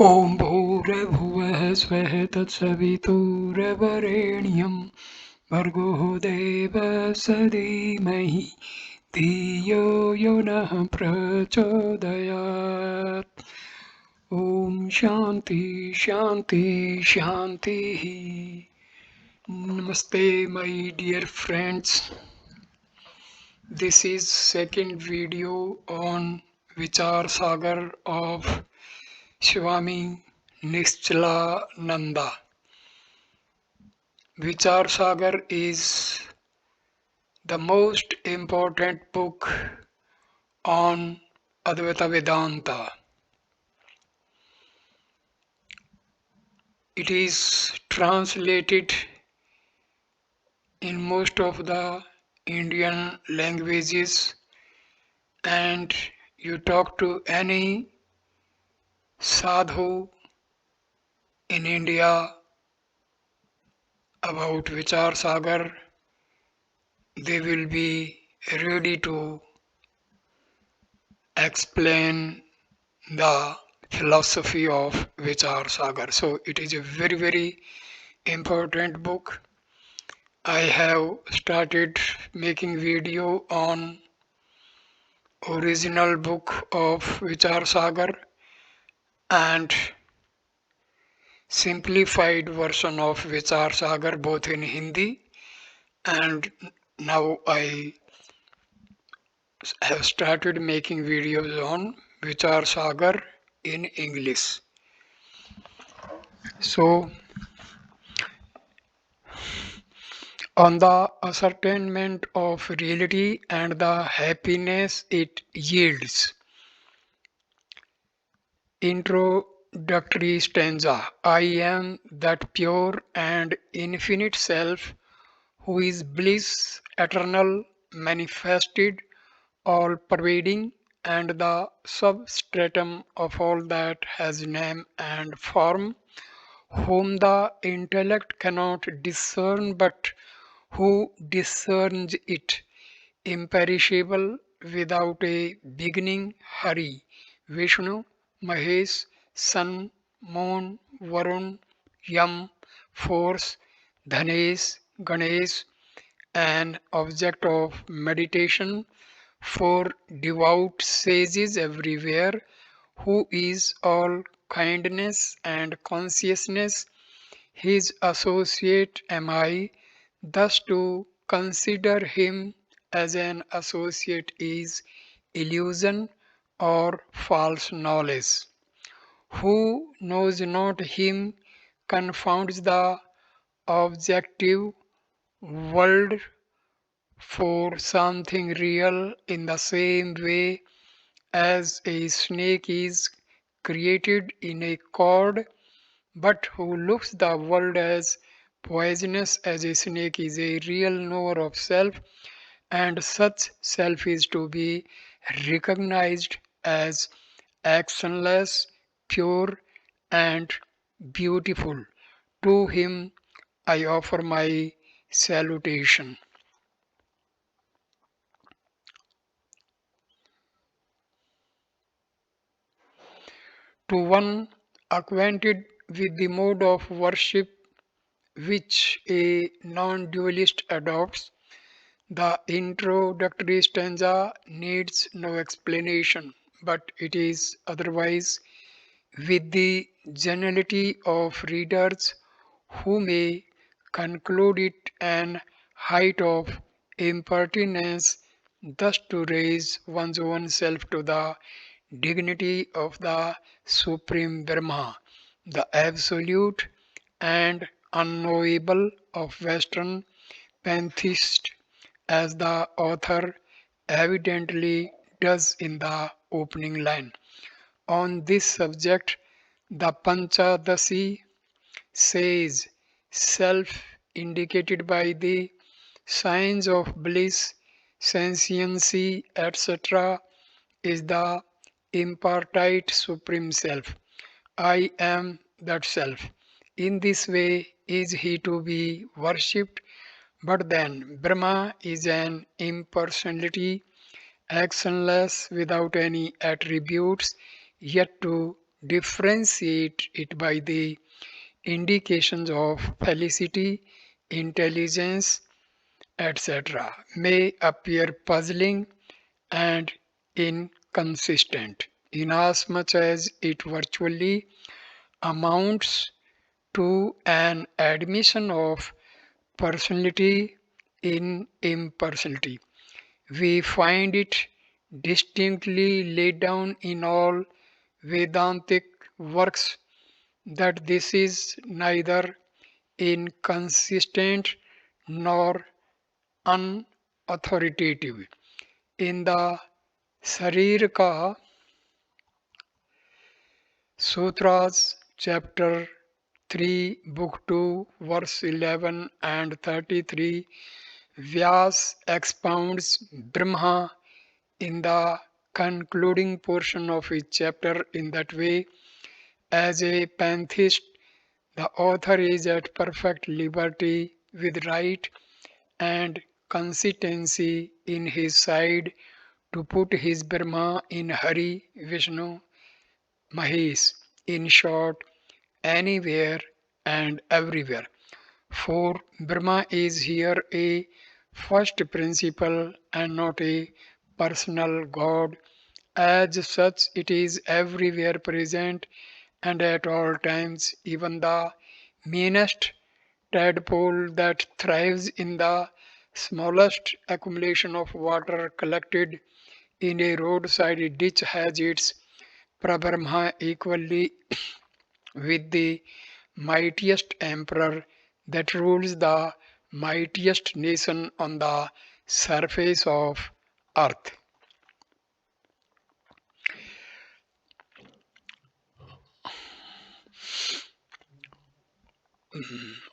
ॐ भूर्भुवः स्वः तत्सवितुर्वरेण्यं भर्गो देवस्य धीमहि धियो यो नः प्रचोदयात्। ॐ शान्ति शान्ति शान्तिः. Namaste, my dear friends. This is second video on Vichara Sagar of Swami Nishchalananda. Vichara Sagar is the most important book on Advaita Vedanta. It is translated in most of the Indian languages, and you talk to any sadhu in India about Vichara Sagar, they will be ready to explain the philosophy of Vichara Sagar. So it is a very, very important book. I have started making video on original book of Vichara Sagar and simplified version of Vichara Sagar both in Hindi, and now I have started making videos on Vichara Sagar in English. So on the ascertainment of reality and the happiness it yields. Introductory stanza. I am that pure and infinite self who is bliss eternal, manifested, all pervading, and the substratum of all that has name and form, whom the intellect cannot discern, but who discerns it, imperishable, without a beginning, Hari, Vishnu, Mahesh, Sun, Moon, Varun, Yam, Force, Dhanesh, Ganesh, an object of meditation for devout sages everywhere, who is all kindness and consciousness, his associate am I. Thus to consider him as an associate is illusion or false knowledge. Who knows not him confounds the objective world for something real in the same way as a snake is created in a cord, but who looks the world as poisonous as a snake is a real knower of self, and such self is to be recognized as actionless, pure, and beautiful. To him I offer my salutation. To one acquainted with the mode of worship which a non dualist adopts, the introductory stanza needs no explanation, but it is otherwise with the generality of readers who may conclude it an height of impertinence thus to raise one's own self to the dignity of the Supreme Brahma, the Absolute and Unknowable of Western pantheists, as the author evidently does in the opening line. On this subject, the Panchadasi says self indicated by the signs of bliss, sentiency, etc., is the impartite supreme self. I am that self. In this way is he to be worshipped, but then Brahma is an impersonality, actionless without any attributes, yet to differentiate it by the indications of felicity, intelligence, etc., may appear puzzling and inconsistent, inasmuch as it virtually amounts to an admission of personality in impersonality. We find it distinctly laid down in all Vedantic works that this is neither inconsistent nor unauthoritative. In the Sariraka Sutras, chapter 3, book 2, verse 11 and 33, Vyas expounds Brahma in the concluding portion of his chapter in that way. As a pantheist, the author is at perfect liberty with right and consistency in his side to put his Brahma in Hari, Vishnu, Mahesh, in short, anywhere and everywhere. For Brahma is here a first principle and not a personal God. As such, it is everywhere present and at all times. Even the meanest tadpole that thrives in the smallest accumulation of water collected in a roadside ditch has its Prabrahma equally with the mightiest emperor that rules the mightiest nation on the surface of earth.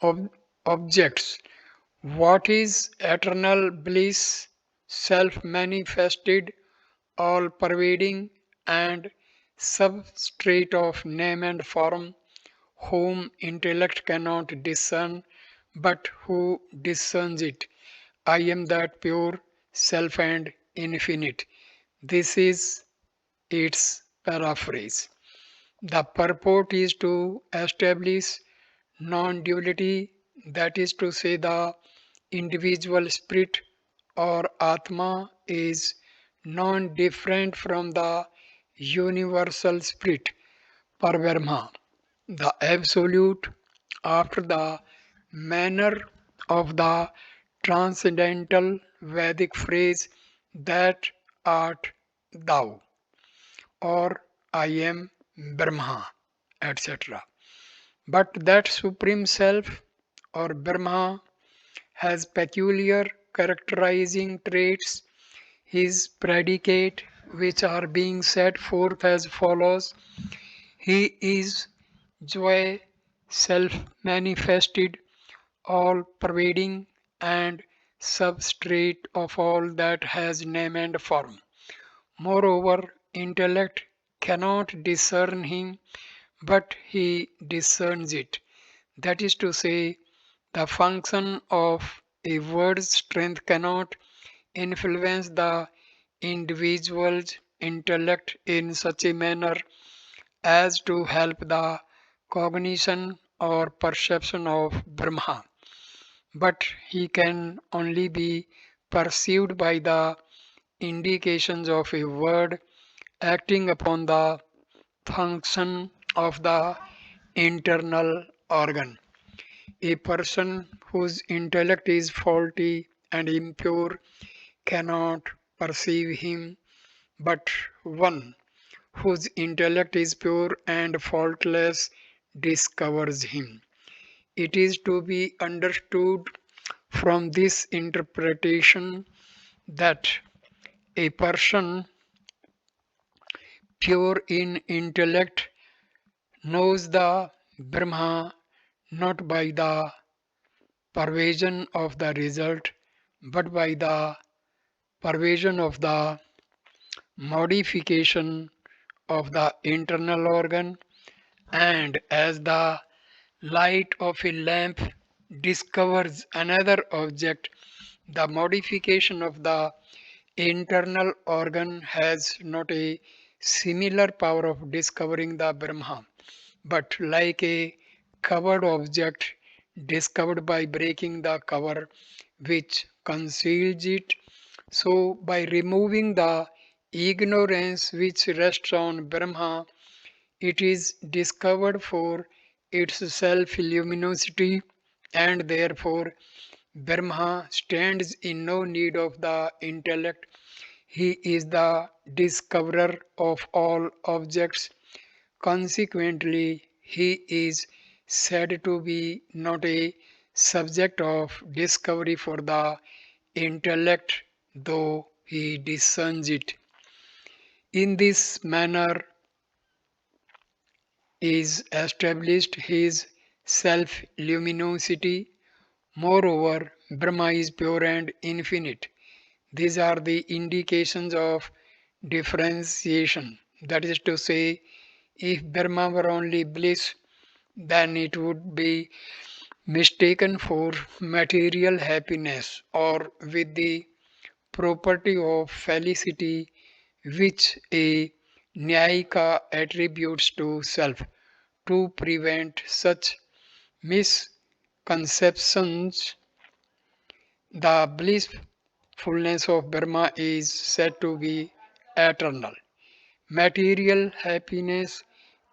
Ob- Objects. What is eternal bliss, self manifested, all pervading, and substrate of name and form, whom intellect cannot discern, but who discerns it? I am that pure self and infinite. This is its paraphrase. The purport is to establish non duality, that is to say, the individual spirit or Atma is non different from the universal spirit, Parbrahma, the absolute, after the manner of the transcendental Vedic phrase that art thou, or I am Brahma, etc. But that Supreme Self or Brahma has peculiar characterizing traits, his predicate, which are being set forth as follows. He is joy, self manifested, all pervading, and substrate of all that has name and form. Moreover, intellect cannot discern him, but he discerns it. That is to say, the function of a word's strength cannot influence the individual's intellect in such a manner as to help the cognition or perception of Brahma, but he can only be perceived by the indications of a word acting upon the function of the internal organ. A person whose intellect is faulty and impure cannot perceive him, but one whose intellect is pure and faultless discovers him. It is to be understood from this interpretation that a person pure in intellect knows the Brahma not by the pervasion of the result, but by the pervasion of the modification of the internal organ, and as the light of a lamp discovers another object, the modification of the internal organ has not a similar power of discovering the Brahma, but like a covered object discovered by breaking the cover which conceals it. So, by removing the ignorance which rests on Brahma, it is discovered for its self luminosity, and therefore Brahma stands in no need of the intellect. He is the discoverer of all objects. Consequently, he is said to be not a subject of discovery for the intellect, though he discerns it. In this manner is established his self luminosity. Moreover, Brahma is pure and infinite. These are the indications of differentiation. That is to say, if Brahma were only bliss, then it would be mistaken for material happiness or with the property of felicity which a Nyayika attributes to self. To prevent such misconceptions, the blissfulness of Brahma is said to be eternal. Material happiness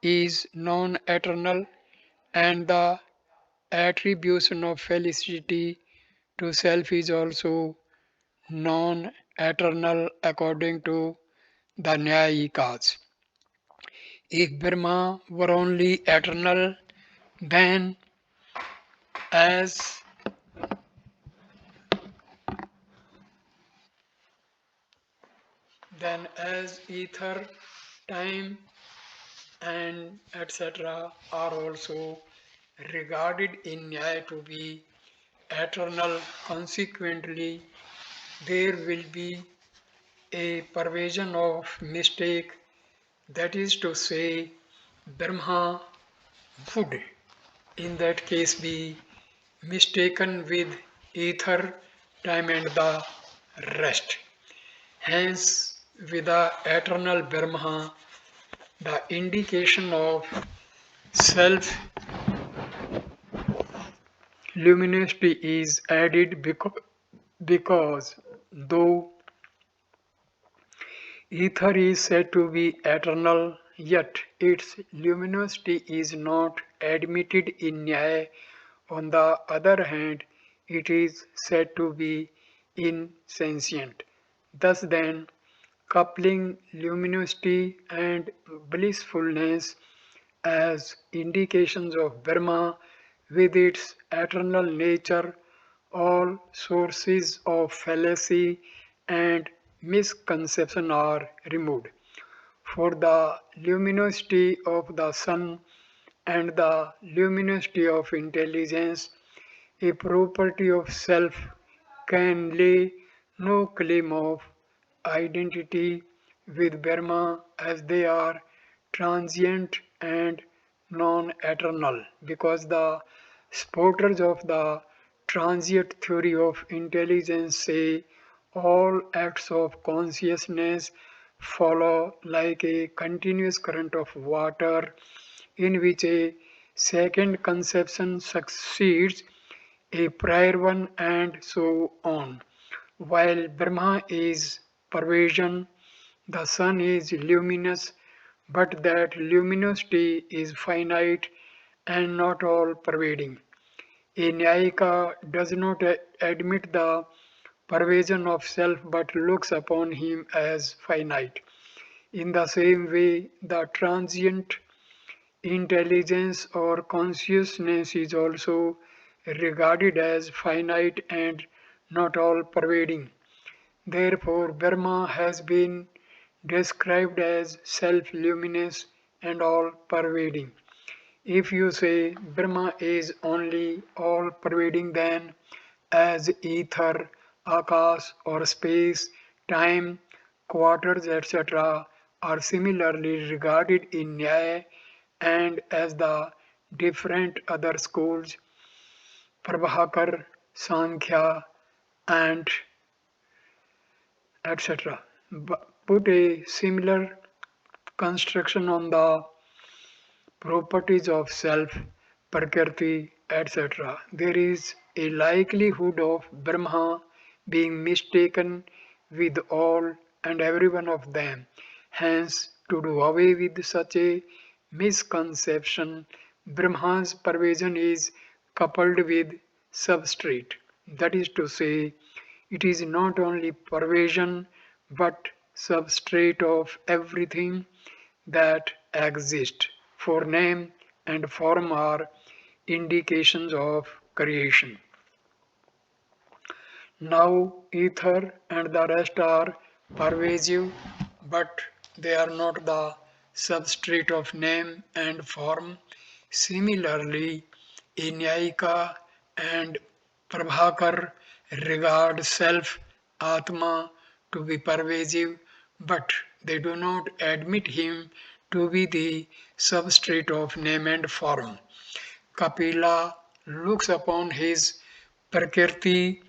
is non eternal, and the attribution of felicity to self is also non eternal according to the Nyayikas. If Brahma were only eternal, then as ether, time, and etc. are also regarded in Nyaya to be eternal, consequently, there will be a pervasion of mistake. That is to say, Brahma would in that case be mistaken with ether, time, and the rest. Hence, with the eternal Brahma, the indication of self luminosity is added because though ether is said to be eternal, yet its luminosity is not admitted in Nyaya. On the other hand, it is said to be insentient. Thus, then, coupling luminosity and blissfulness as indications of Brahma with its eternal nature, all sources of fallacy and misconception are removed. For the luminosity of the sun and the luminosity of intelligence, a property of self, can lay no claim of identity with Brahma as they are transient and non eternal, because the supporters of the transient theory of intelligence say all acts of consciousness follow like a continuous current of water in which a second conception succeeds a prior one, and so on. While Brahma is pervasion, the sun is luminous, but that luminosity is finite and not all pervading. A Nyayika does not admit the pervasion of self but looks upon him as finite. In the same way, the transient intelligence or consciousness is also regarded as finite and not all pervading. Therefore, Brahma has been described as self luminous and all pervading. If you say Brahma is only all pervading, then as ether, akash, or space, time, quarters, etc., are similarly regarded in Nyaya and as the different other schools, Prabhakar, Sankhya, and etc. Put a similar construction on the properties of self, prakriti, etc., there is a likelihood of Brahma being mistaken with all and every one of them. Hence, to do away with such a misconception, Brahma's pervasion is coupled with substrate. That is to say, it is not only pervasion but substrate of everything that exist, for name and form are indications of creation. Now, ether and the rest are pervasive, but they are not the substrate of name and form. Similarly, Inyayika and Prabhakar regard self, Atma, to be pervasive, but they do not admit him to be the substrate of name and form. Kapila looks upon his Prakriti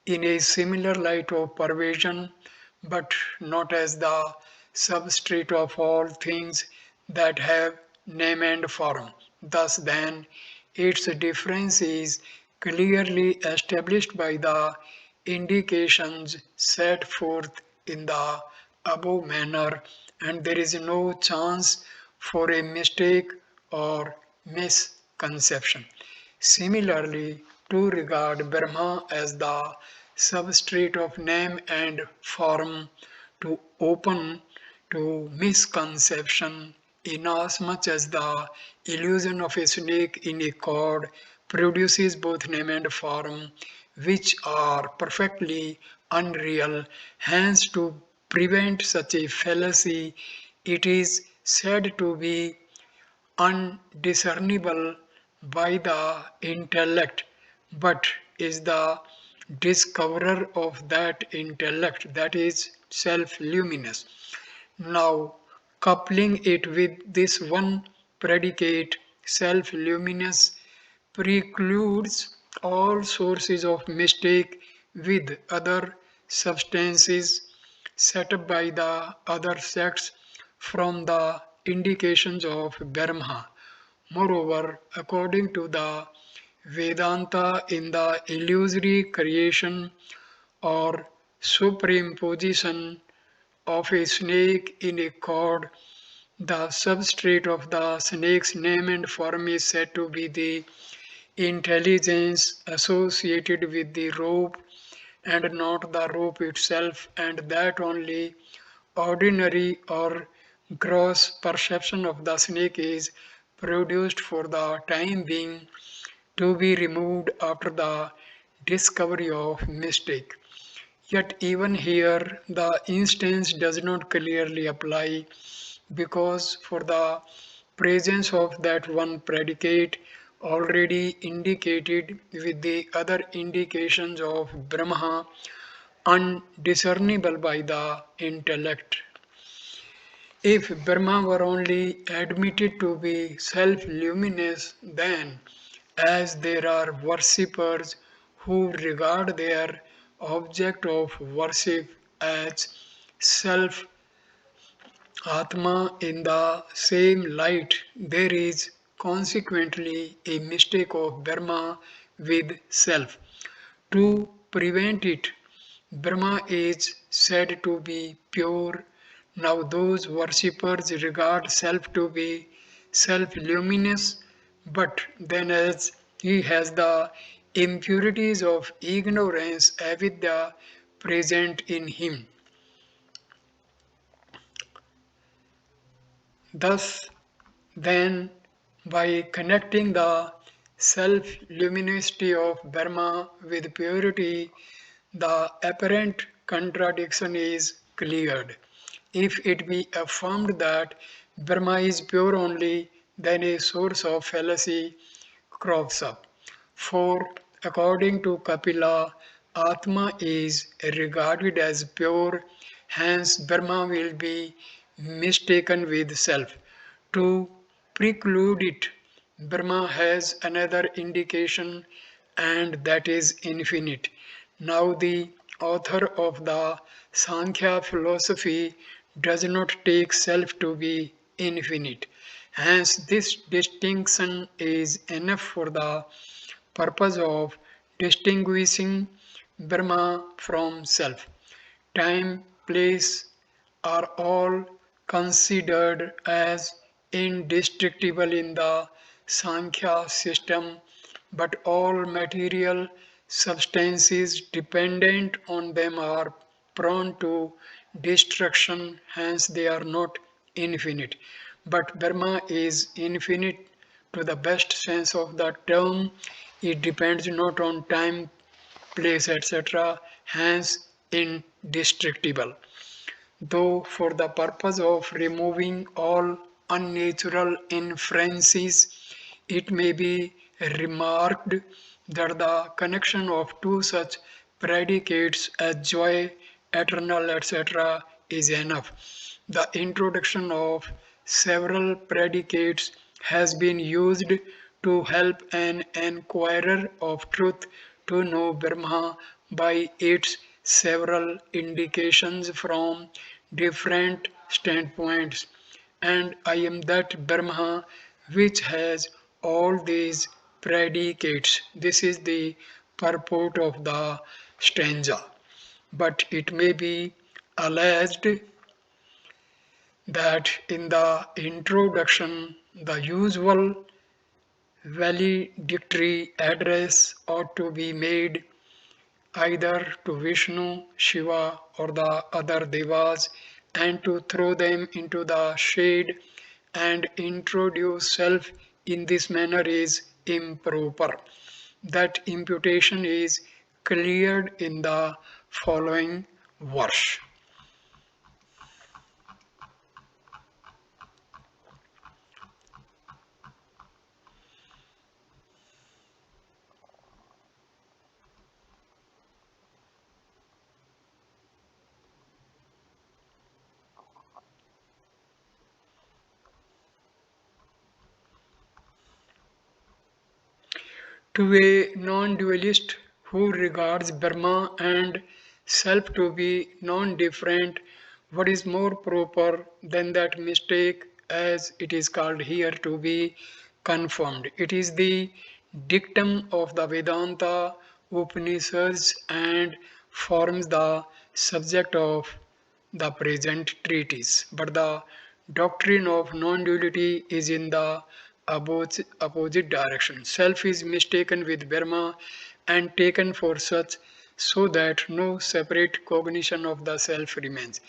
in a similar light of pervasion, but not as the substrate of all things that have name and form. Thus, then, its difference is clearly established by the indications set forth in the above manner, and there is no chance for a mistake or misconception. Similarly, to regard Brahma as the substrate of name and form to open to misconception, inasmuch as the illusion of a snake in a cord produces both name and form, which are perfectly unreal. Hence, to prevent such a fallacy, it is said to be undiscernible by the intellect, but is the discoverer of that intellect, that is self luminous. Now, coupling it with this one predicate, self luminous, precludes all sources of mistake with other substances set up by the other sects from the indications of Brahma. Moreover, according to the Vedanta, in the illusory creation or superimposition of a snake in a cord, the substrate of the snake's name and form is said to be the intelligence associated with the rope and not the rope itself, and that only ordinary or gross perception of the snake is produced for the time being, to be removed after the discovery of mistake. Yet even here the instance does not clearly apply, because for the presence of that one predicate already indicated with the other indications of Brahma, undiscernible by the intellect. If Brahma were only admitted to be self luminous, then, as there are worshippers who regard their object of worship as self Atma in the same light, there is consequently a mistake of Brahma with self. To prevent it, Brahma is said to be pure. Now, those worshippers regard self to be self luminous, but then, as he has the impurities of ignorance, avidya, present in him. Thus, then, by connecting the self luminosity of Brahma with purity, the apparent contradiction is cleared. If it be affirmed that Brahma is pure only, then a source of fallacy crops up. For according to Kapila, Atma is regarded as pure, hence Brahma will be mistaken with self. To preclude it, Brahma has another indication, and that is infinite. Now, the author of the Sankhya philosophy does not take self to be infinite. Hence, this distinction is enough for the purpose of distinguishing Brahma from self. Time, place are all considered as indestructible in the Sankhya system, but all material substances dependent on them are prone to destruction, hence, they are not infinite. But Brahma is infinite to the best sense of the term. It depends not on time, place, etc., hence indestructible. Though for the purpose of removing all unnatural inferences, it may be remarked that the connection of two such predicates as joy, eternal, etc., is enough. The introduction of several predicates has been used to help an enquirer of truth to know Brahma by its several indications from different standpoints. And I am that Brahma which has all these predicates. This is the purport of the stanza. But it may be alleged that in the introduction, the usual valedictory address ought to be made either to Vishnu, Shiva, or the other devas, and to throw them into the shade and introduce self in this manner is improper. That imputation is cleared in the following verse. To a non dualist who regards Brahma and self to be non different, what is more proper than that mistake, as it is called here, to be confirmed? It is the dictum of the Vedanta Upanishads and forms the subject of the present treatise. But the doctrine of non duality is in the opposite direction. Self is mistaken with Brahma and taken for such, so that no separate cognition of the self remains.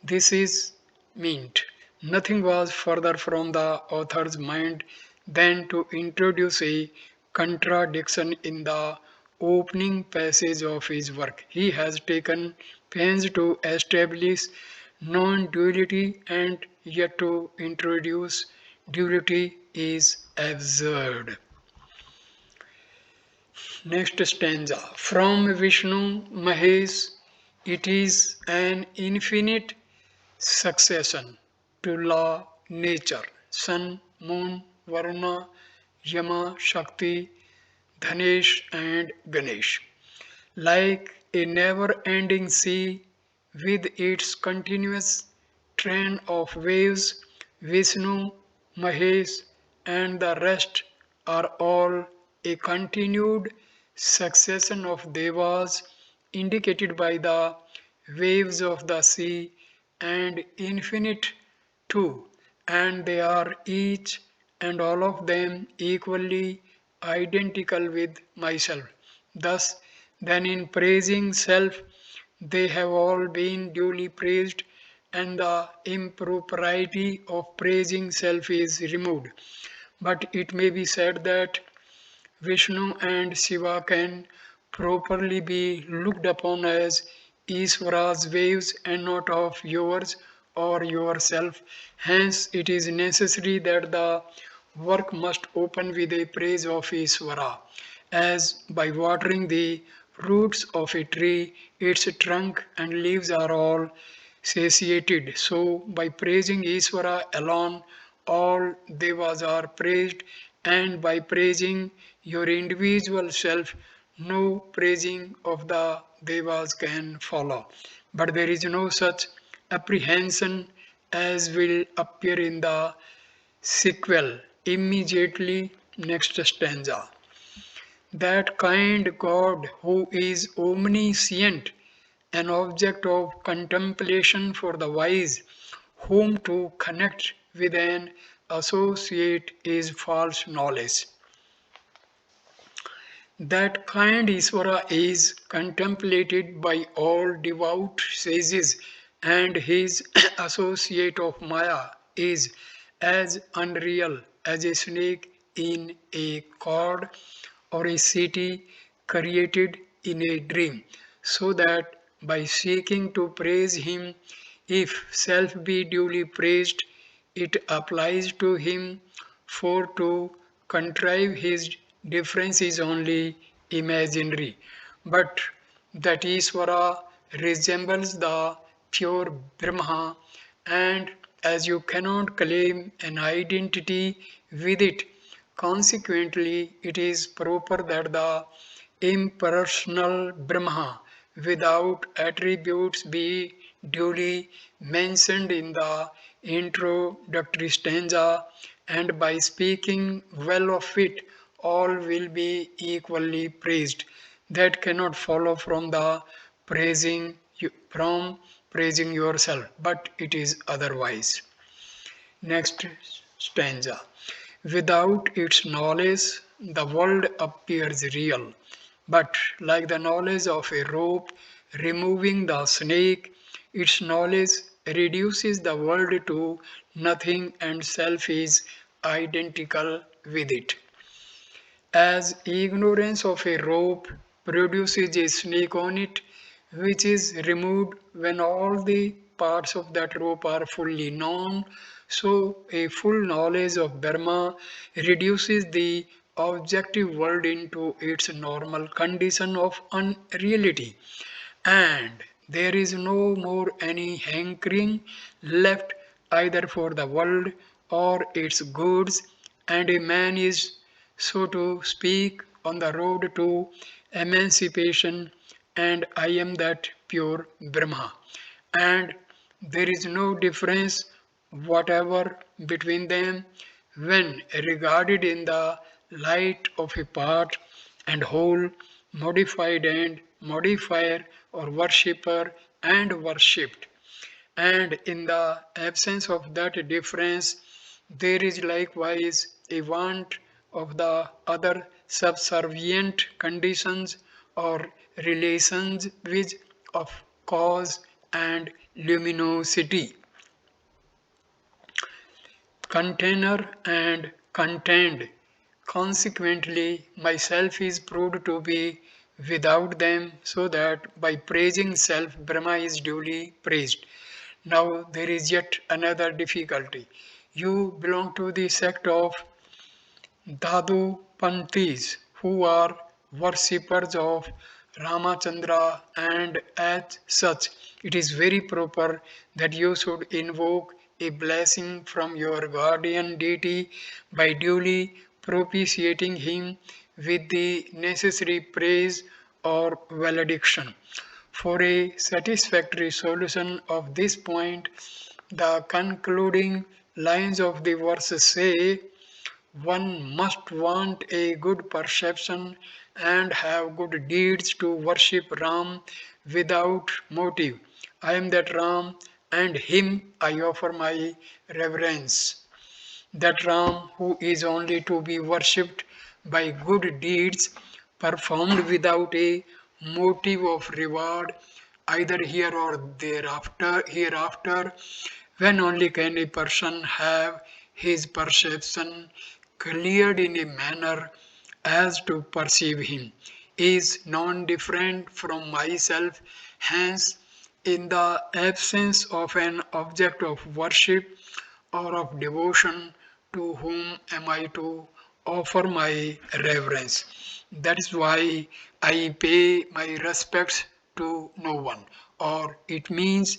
This is meant. Nothing was further from the author's mind than to introduce a contradiction in the opening passage of his work. He has taken pains to establish non duality, and yet to introduce duality is absurd. Next stanza. From Vishnu Mahesh, it is an infinite succession to law nature. Sun, Moon, Varuna, Yama, Shakti, Dhanesh, and Ganesh. Like a never ending sea with its continuous train of waves, Vishnu, Mahesh, and the rest are all a continued succession of devas indicated by the waves of the sea and infinite too, and they are each and all of them equally identical with myself. Thus, then in praising self, they have all been duly praised, and the impropriety of praising self is removed. But it may be said that Vishnu and Shiva can properly be looked upon as Ishvara's waves and not of yours or yourself. Hence, it is necessary that the work must open with a praise of Ishvara, as by watering the roots of a tree, its trunk and leaves are all satiated. So, by praising Ishvara alone, all devas are praised, and by praising your individual self, no praising of the devas can follow. But there is no such apprehension as will appear in the sequel immediately next stanza. That kind God who is omniscient, an object of contemplation for the wise, whom to connect with an associate is false knowledge. That kind Isvara is contemplated by all devout sages, and his associate of Maya is as unreal as a snake in a cord or a city created in a dream, so that by seeking to praise him, if self be duly praised, it applies to him, for to contrive his difference is only imaginary. But that Isvara resembles the pure Brahma, and as you cannot claim an identity with it, consequently, it is proper that the impersonal Brahma without attributes be duly mentioned in the introductory stanza, and by speaking well of it, all will be equally praised. That cannot follow from the praising yourself, but it is otherwise. Next stanza. Without its knowledge, the world appears real, but like the knowledge of a rope removing the snake, its knowledge reduces the world to nothing and self is identical with it. As ignorance of a rope produces a snake on it, which is removed when all the parts of that rope are fully known, so a full knowledge of Brahma reduces the objective world into its normal condition of unreality, and there is no more any hankering left either for the world or its goods, and a man is, so to speak, on the road to emancipation, and I am that pure Brahma. And there is no difference whatever between them when regarded in the light of a part and whole, modified and modifier, or worshipper and worshipped. And in the absence of that difference, there is likewise a want of the other subservient conditions or relations which of cause and luminosity, container and contained. Consequently, myself is proved to be without them, so that by praising self, Brahma is duly praised. Now, there is yet another difficulty. You belong to the sect of Dhadu Panthis, who are worshippers of Ramachandra, and as such, it is very proper that you should invoke a blessing from your guardian deity by duly propitiating him with the necessary praise or valediction. For a satisfactory solution of this point, the concluding lines of the verse say, one must want a good perception and have good deeds to worship Ram without motive. I am that Ram, and him I offer my reverence. That Ram who is only to be worshipped by good deeds performed without a motive of reward, either here or hereafter, when only can a person have his perception cleared in a manner as to perceive him is non-different from myself. Hence, in the absence of an object of worship or of devotion, to whom am I to offer my reverence? That is why I pay my respects to no one. Or it means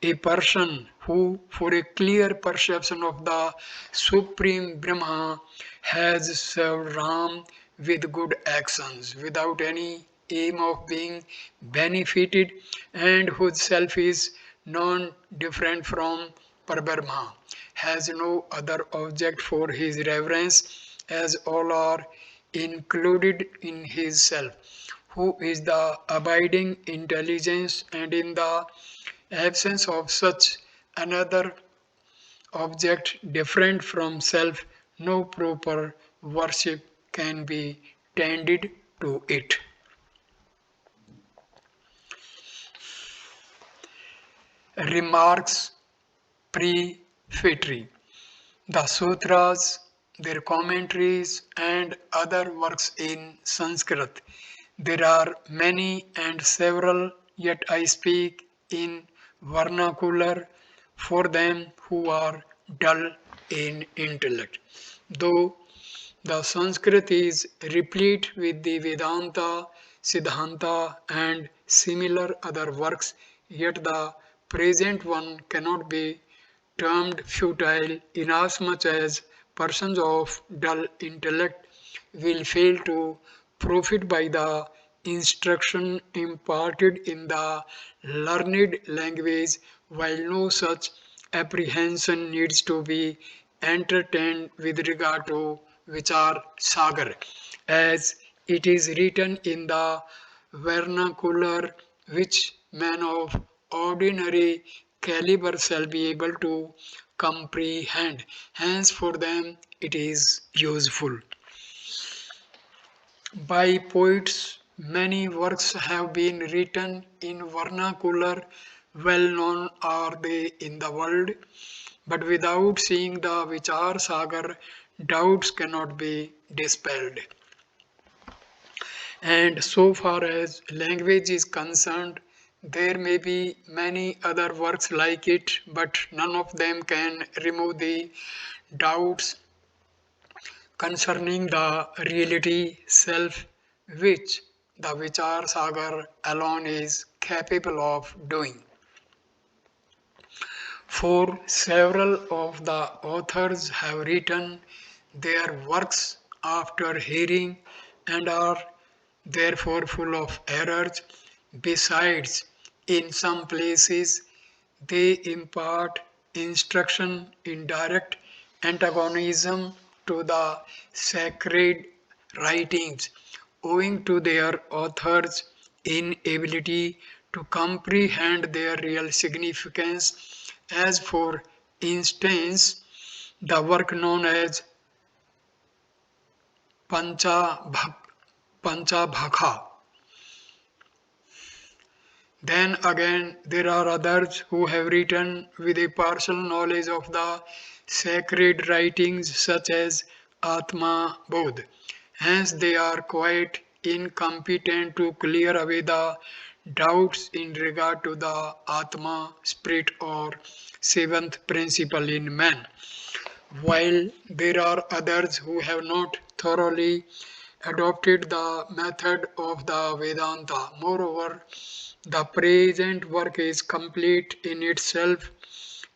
a person who, for a clear perception of the Supreme Brahma, has served Ram with good actions without any aim of being benefited, and whose self is non different from Parbrahma, has no other object for his reverence, as all are included in his self, who is the abiding intelligence, and in the absence of such another object different from self, no proper worship can be tended to it. Remarks prefatory. The sutras, their commentaries, and other works in Sanskrit. There are many and several, yet I speak in vernacular for them who are dull in intellect. Though the Sanskrit is replete with the Vedanta, Siddhanta, and similar other works, yet the present one cannot be termed futile inasmuch as persons of dull intellect will fail to profit by the instruction imparted in the learned language, while no such apprehension needs to be entertained with regard to Vichara Sagar, as it is written in the vernacular, which man of ordinary caliber shall be able to comprehend. Hence, for them it is useful. By poets, many works have been written in vernacular, well known are they in the world, but without seeing the Vichar Sagar, doubts cannot be dispelled. And so far as language is concerned, there may be many other works like it, but none of them can remove the doubts concerning the reality self, which the Vichar Sagar alone is capable of doing. For several of the authors have written their works after hearing and are therefore full of errors. Besides, in some places they impart instruction in direct antagonism to the sacred writings, owing to their authors' inability to comprehend their real significance, as for instance, the work known as Panchabhak, Panchabhaka. Then again, there are others who have written with a partial knowledge of the sacred writings, such as Atma Bodh. Hence, they are quite incompetent to clear away the doubts in regard to the Atma, spirit, or seventh principle in man, while there are others who have not thoroughly adopted the method of the Vedanta. Moreover, the present work is complete in itself.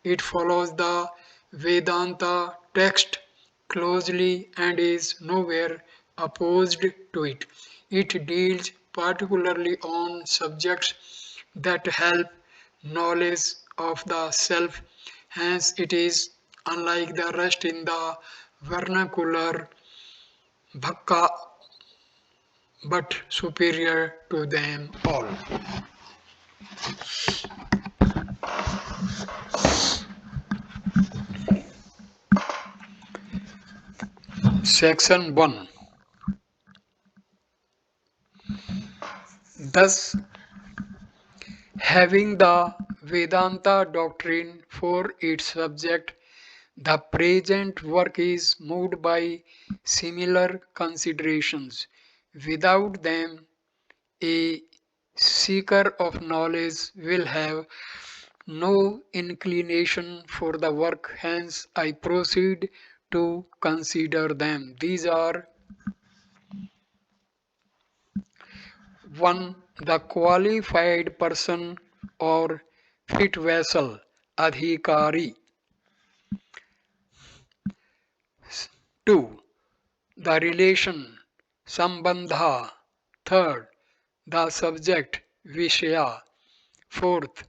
It follows the Vedanta text closely and is nowhere opposed to it. It deals particularly on subjects that help knowledge of the self. Hence, it is unlike the rest in the vernacular bhakka, but superior to them all. Section 1. Thus, having the Vedanta doctrine for its subject, the present work is moved by similar considerations. Without them, a seeker of knowledge will have no inclination for the work, hence, I proceed to consider them. These are 1. The qualified person or fit vessel, adhikari. 2. The relation, sambandha. 3rd. The subject, vishaya. 4th.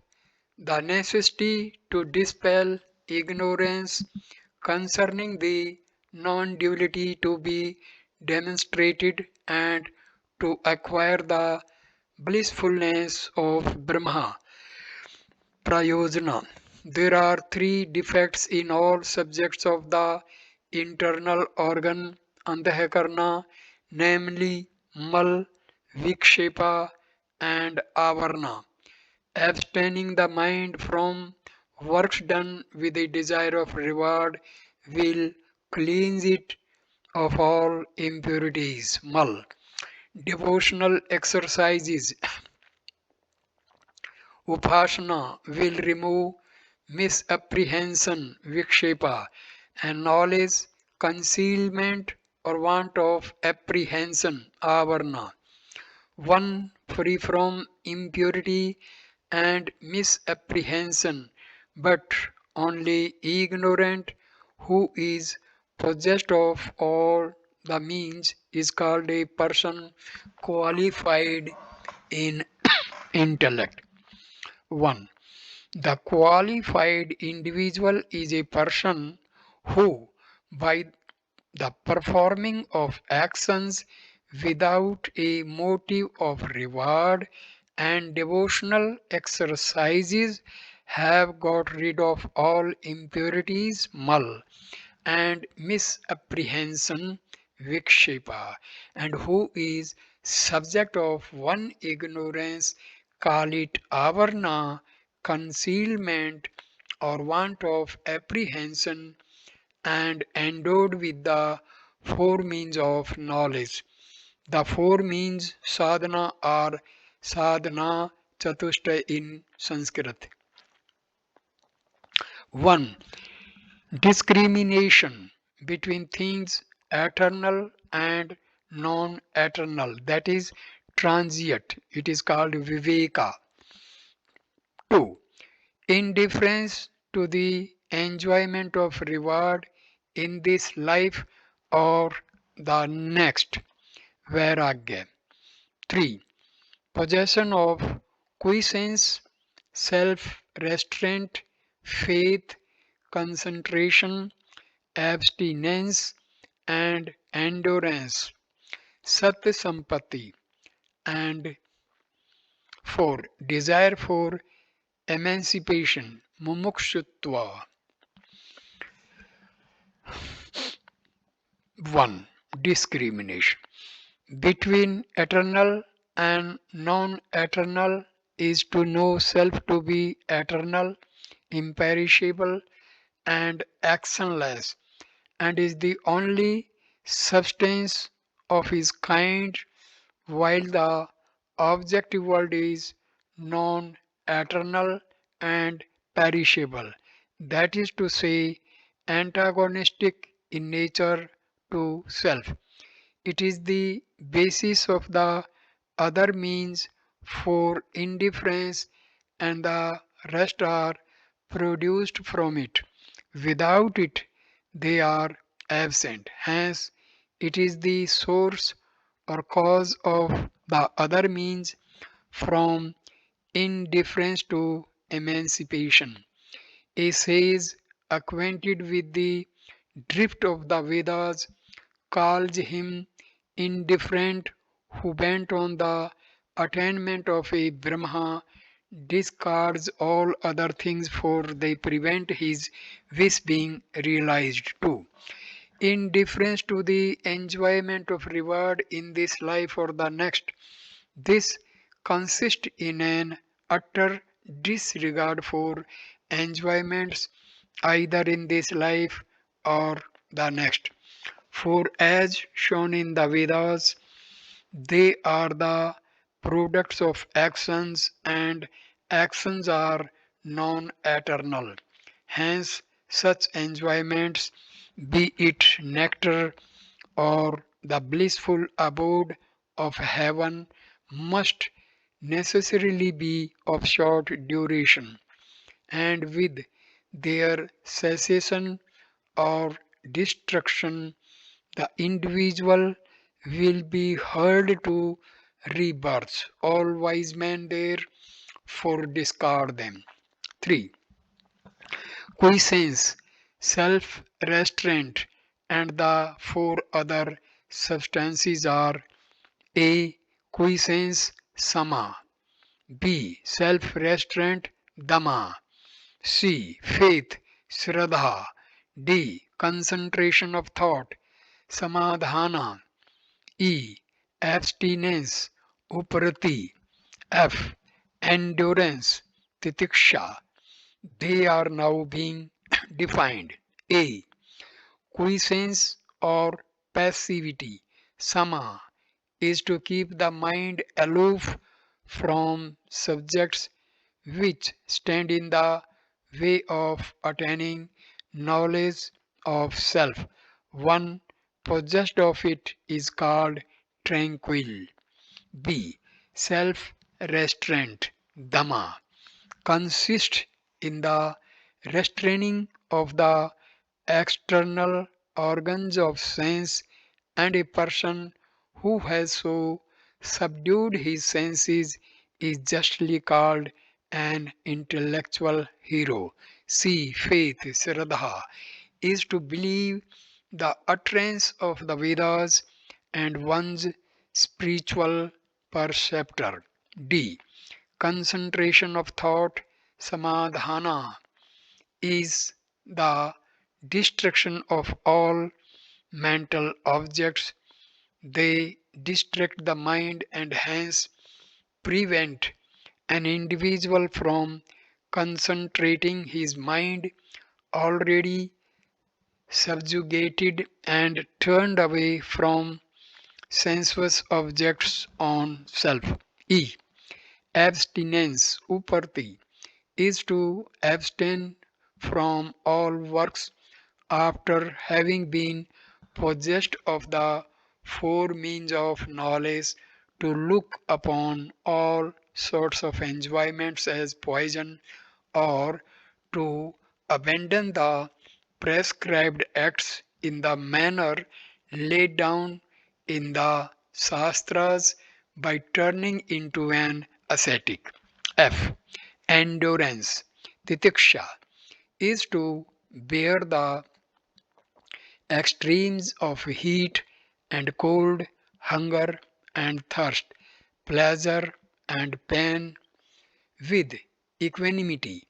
The necessity to dispel ignorance concerning the non-duality to be demonstrated and to acquire the blissfulness of Brahma Prayojana. There are three defects in all subjects of the internal organ Antahakarna, namely Mal, Vikshepa, and Avarna. Abstaining the mind from works done with the desire of reward will cleanse it of all impurities. Mal. Devotional exercises Upasana will remove misapprehension, vikshepa, and knowledge, concealment, or want of apprehension, avarna. One free from impurity and misapprehension, but only ignorant, who is possessed of all the means, is called a person qualified in intellect. 1. The qualified individual is a person who, by the performing of actions without a motive of reward and devotional exercises, have got rid of all impurities, mal, and misapprehension, vikshepa, and who is subject of one ignorance, call it avarna, concealment or want of apprehension, and endowed with the four means of knowledge. The four means sadhana are sadhana chatushta in Sanskrit. 1. Discrimination between things eternal and non-eternal, that is transient. It is called viveka. 2. Indifference to the enjoyment of reward in this life or the next, vairagya. 3. Possession of quiescence, self-restraint, faith, concentration, abstinence, and endurance, sat sampati. And 4. Desire for emancipation, mumukshutva. 1. Discrimination between eternal and non-eternal is to know self to be eternal, imperishable, and actionless, and is the only substance of his kind, while the objective world is non eternal and perishable, that is to say, antagonistic in nature to self. It is the basis of the other means for indifference, and the rest are produced from it. Without it, they are absent. Hence, it is the source or cause of the other means from indifference to emancipation. A sage acquainted with the drift of the Vedas calls him indifferent who bent on the attainment of a Brahma discards all other things for they prevent his wish being realized too. Indifference to the enjoyment of reward in this life or the next. This consists in an utter disregard for enjoyments either in this life or the next. For as shown in the Vedas, they are the products of actions and actions are non eternal. Hence, such enjoyments, be it nectar or the blissful abode of heaven, must necessarily be of short duration, and with their cessation or destruction, the individual will be hurled to rebirths. All wise men therefore discard them. 3. quiescence, self-restraint, and the four other substances are A. Quiescence Sama, B. Self-restraint Dama, C. Faith Shraddha, D. Concentration of thought Samadhana, E. Abstinence Uprati, F. Endurance Titiksha. They are now being defined. A. Quiescence or passivity. Sama is to keep the mind aloof from subjects which stand in the way of attaining knowledge of self. One possessed of it is called tranquil. B. Self restraint. Dhamma consists in the restraining of the external organs of sense, and a person who has so subdued his senses is justly called an intellectual hero. See, faith, Shraddha, is to believe the utterance of the Vedas and one's spiritual perceptor. D. Concentration of thought, Samadhana, is the destruction of all mental objects. They distract the mind and hence prevent an individual from concentrating his mind already subjugated and turned away from sensuous objects on self. E. Abstinence Uparti is to abstain from all works after having been possessed of the four means of knowledge, to look upon all sorts of enjoyments as poison, or to abandon the prescribed acts in the manner laid down in the Shastras by turning into an ascetic. F. Endurance Titiksha is to bear the extremes of heat and cold, hunger and thirst, pleasure and pain with equanimity.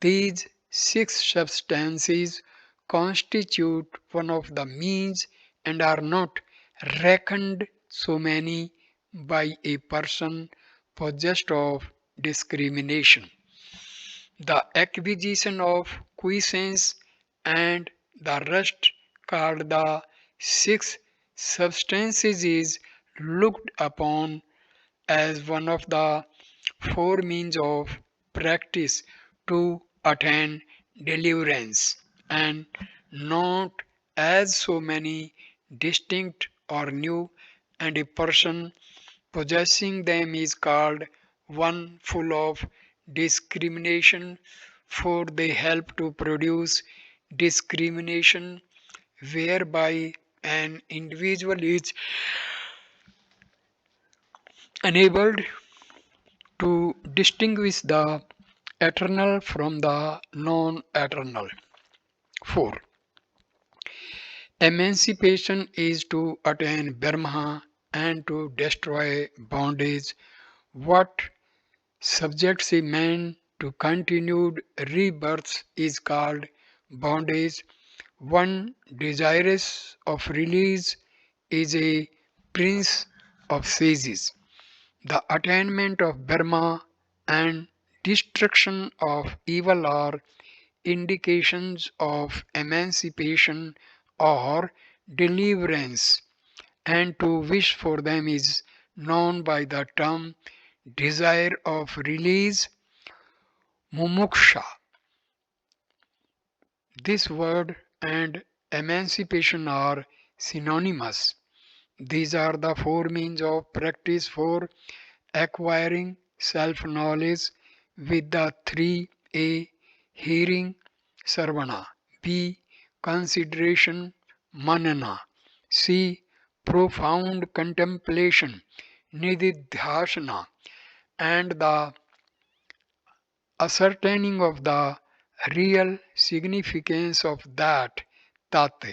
These six substances constitute one of the means and are not reckoned so many by a person possessed of discrimination. The acquisition of quiescence and the rest called the six substances is looked upon as one of the four means of practice to attain deliverance, and not as so many distinct or new, and a person possessing them is called one full of discrimination, for they help to produce discrimination whereby an individual is enabled to distinguish the eternal from the non eternal. 4. Emancipation is to attain Brahma and to destroy bondage. What subjects a man to continued rebirths is called bondage. One desirous of release is a prince of sages. The attainment of Brahma and destruction of evil are indications of emancipation or deliverance, and to wish for them is known by the term desire of release, mumuksha. This word and emancipation are synonymous. These are the four means of practice for acquiring self knowledge, with the three: A. Hearing Sarvana, B. Consideration Manana, C. Profound contemplation Nididhyasana, and the ascertaining of the real significance of that tat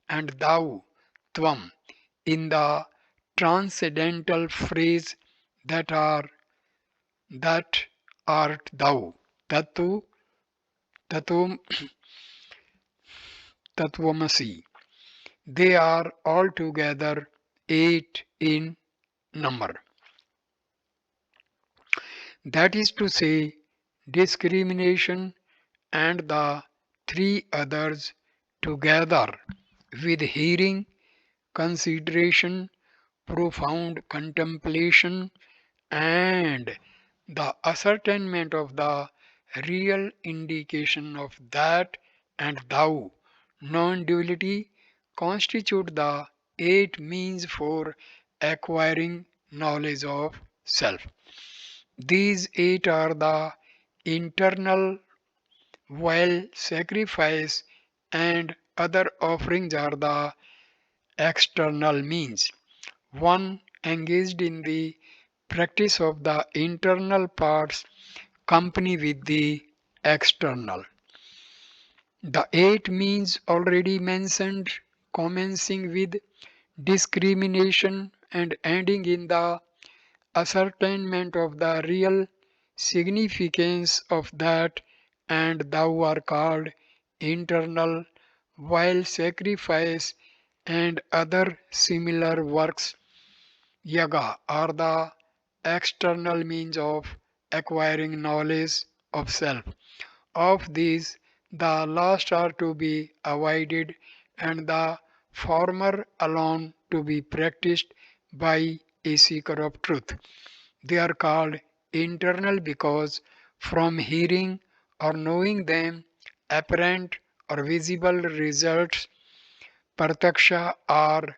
and thou tvam in the transcendental phrase that are that art thou tatu tatum tattvamasi. They are altogether eight in number. That is to say, discrimination and the three others together with hearing, consideration, profound contemplation, and the ascertainment of the real indication of that and thou non-duality constitute the eight means for acquiring knowledge of self. These eight are the internal, while sacrifice and other offerings are the external means. One engaged in the practice of the internal parts company with the external. The eight means already mentioned, commencing with discrimination and ending in the ascertainment of the real significance of that and thou are called internal, while sacrifice and other similar works yaga are the external means of acquiring knowledge of self. Of these, the last are to be avoided, and the former alone to be practiced by a seeker of truth. They are called internal because from hearing or knowing them, apparent or visible results pratyaksha are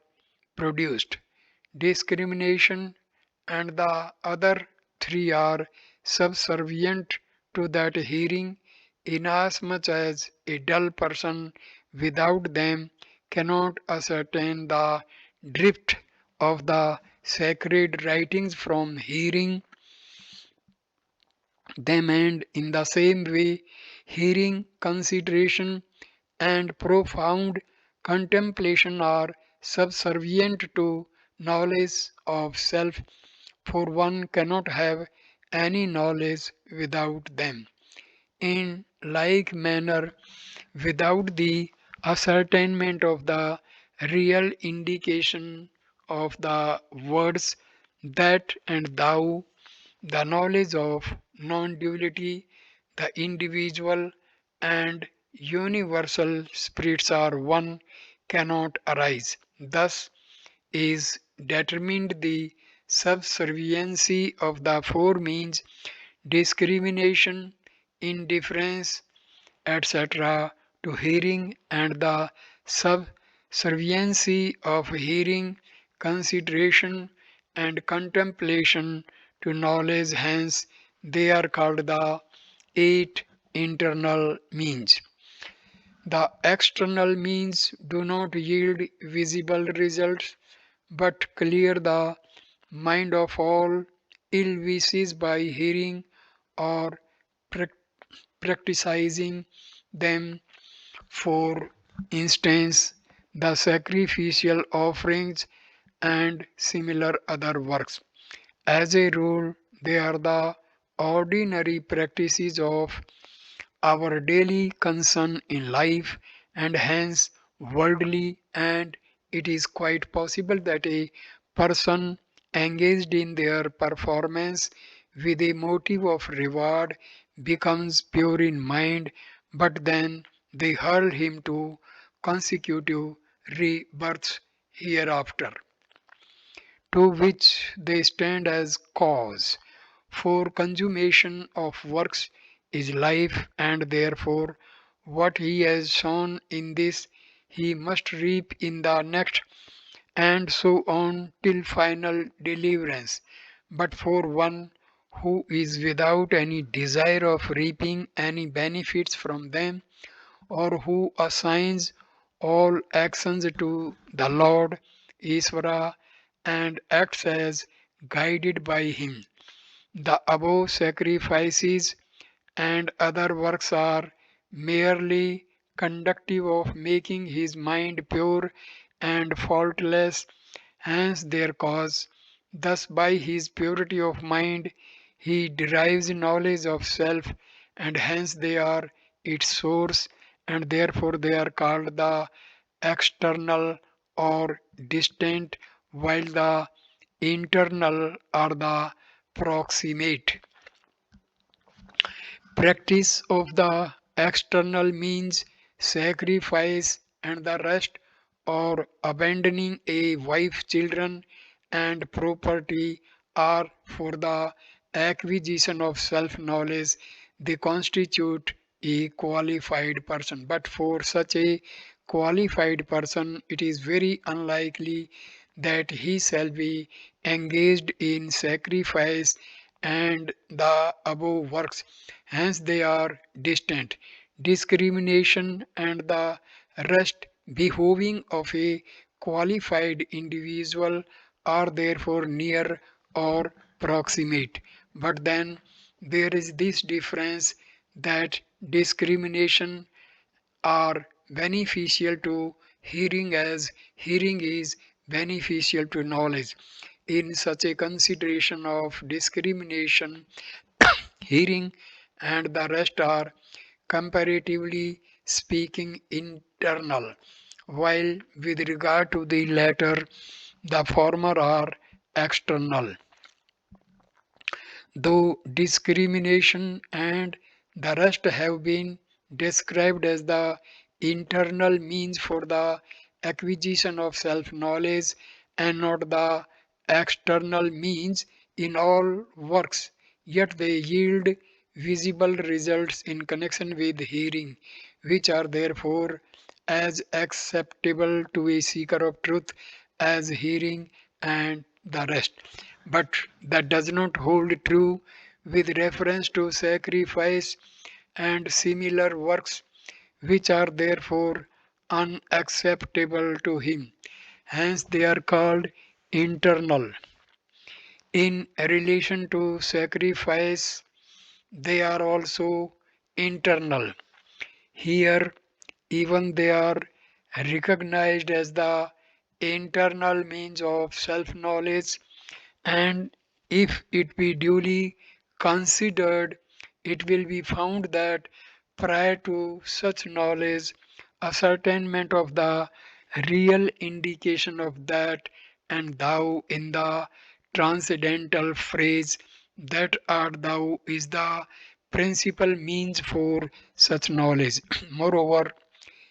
produced. Discrimination and the other three are subservient to that hearing, inasmuch as a dull person without them cannot ascertain the drift of the sacred writings from hearing them, and in the same way, hearing, consideration, and profound contemplation are subservient to knowledge of self, for one cannot have any knowledge without them. In like manner, without the ascertainment of the real indication of the words that and thou, the knowledge of non duality, the individual and universal spirits are one, cannot arise. Thus is determined the subserviency of the four means discrimination, indifference, etc., to hearing, and the subserviency of hearing, consideration, and contemplation to knowledge. Hence, they are called the eight internal means. The external means do not yield visible results but clear the mind of all ill wishes by hearing or prac- practicing them. For instance, the sacrificial offerings and similar other works. As a rule, they are the ordinary practices of our daily concern in life and hence worldly, and it is quite possible that a person engaged in their performance with a motive of reward becomes pure in mind, but then they hurl him to consecutive rebirths hereafter, to which they stand as cause. For consummation of works is life, and therefore what he has sown in this he must reap in the next, and so on till final deliverance. But for one who is without any desire of reaping any benefits from them, or who assigns all actions to the Lord Isvara and acts as guided by him, the above sacrifices and other works are merely conductive of making his mind pure and faultless, hence their cause. Thus, by his purity of mind, he derives knowledge of self, and hence they are its source, and therefore they are called the external or distant, while the internal are the proximate. Practice of the external means sacrifice and the rest, or abandoning a wife, children, and property, are for the acquisition of self knowledge. They constitute a qualified person. But for such a qualified person, it is very unlikely that he shall be engaged in sacrifice and the above works, hence they are distant. Discrimination and the rest behoving of a qualified individual are therefore near or proximate. But then there is this difference that discrimination are beneficial to hearing as hearing is beneficial to knowledge. In such a consideration of discrimination, hearing and the rest are comparatively speaking internal, while with regard to the latter, the former are external. Though discrimination and the rest have been described as the internal means for the acquisition of self knowledge and not the external means in all works, yet they yield visible results in connection with hearing, which are therefore as acceptable to a seeker of truth as hearing and the rest. But that does not hold true with reference to sacrifice and similar works, which are therefore unacceptable to him. Hence, they are called internal. In relation to sacrifice, they are also internal. Here, even they are recognized as the internal means of self knowledge, and if it be duly considered, it will be found that prior to such knowledge, ascertainment of the real indication of that and thou in the transcendental phrase that art thou is the principal means for such knowledge. Moreover,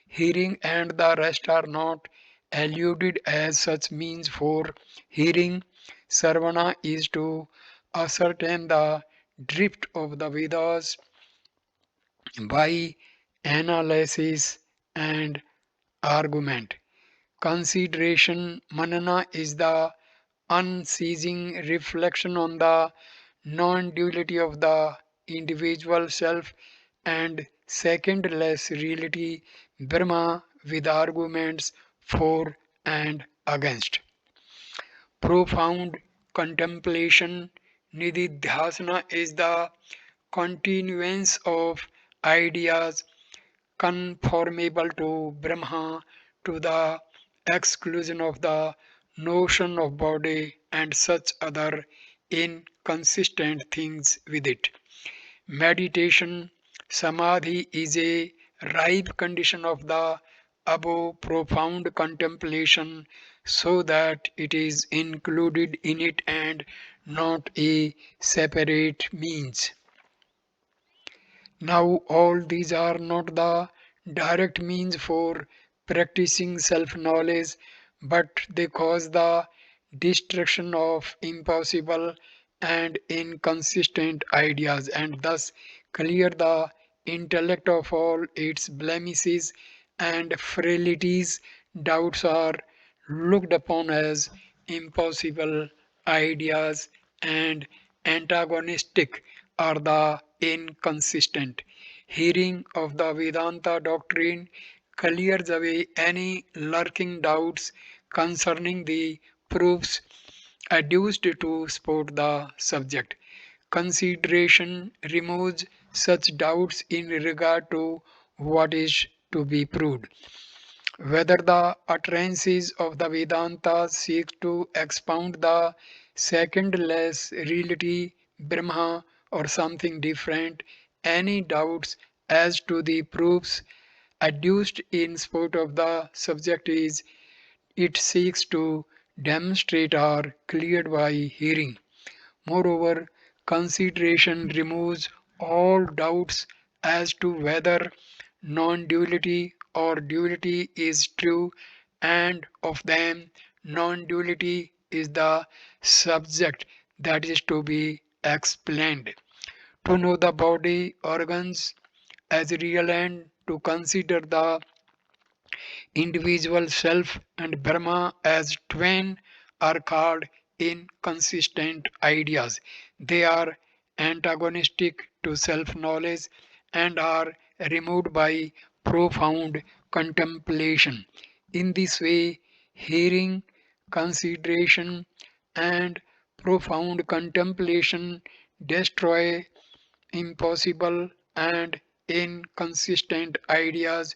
hearing and the rest are not alluded as such means for hearing. Sarvana is to ascertain the drift of the Vedas by analysis and argument. Consideration manana is the unceasing reflection on the non duality of the individual self and secondless reality Brahma with arguments for and against. Profound contemplation nididhyasana is the continuance of ideas conformable to Brahma to the exclusion of the notion of body and such other inconsistent things with it. Meditation, samadhi is a ripe condition of the above profound contemplation, so that it is included in it and not a separate means. Now, all these are not the direct means for practicing self knowledge, but they cause the destruction of impossible and inconsistent ideas and thus clear the intellect of all its blemishes and frailties. Doubts are looked upon as impossible ideas, and antagonistic are the inconsistent. Hearing of the Vedanta doctrine clears away any lurking doubts concerning the proofs adduced to support the subject. Consideration removes such doubts in regard to what is to be proved. Whether the utterances of the Vedanta seek to expound the second-less reality, Brahma, or something different, any doubts as to the proofs adduced in support of the subject is it seeks to demonstrate are cleared by hearing. Moreover, consideration removes all doubts as to whether non-duality or duality is true, and of them non-duality is the subject that is to be explained. To know the body organs as real and to consider the individual self and Brahma as twain are called inconsistent ideas. They are antagonistic to self knowledge and are removed by profound contemplation. In this way, hearing, consideration, and profound contemplation destroy impossible and inconsistent ideas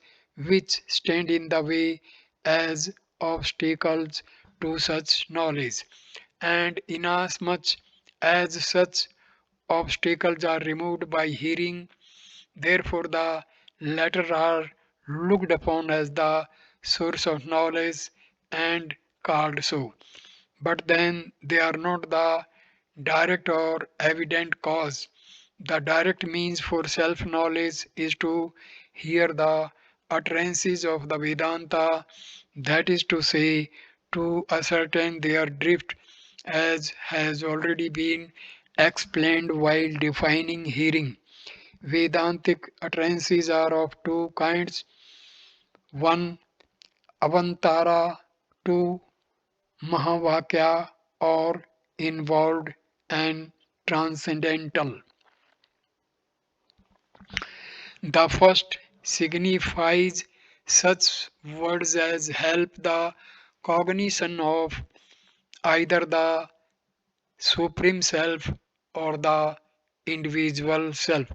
which stand in the way as obstacles to such knowledge. And inasmuch as such obstacles are removed by hearing, therefore the latter are looked upon as the source of knowledge and called so. But then they are not the direct or evident cause. The direct means for self knowledge is to hear the utterances of the Vedanta, that is to say, to ascertain their drift, as has already been explained while defining hearing. Vedantic utterances are of two kinds: one, Avantara, two, Mahavakya, or involved and transcendental. The first signifies such words as help the cognition of either the supreme self or the individual self.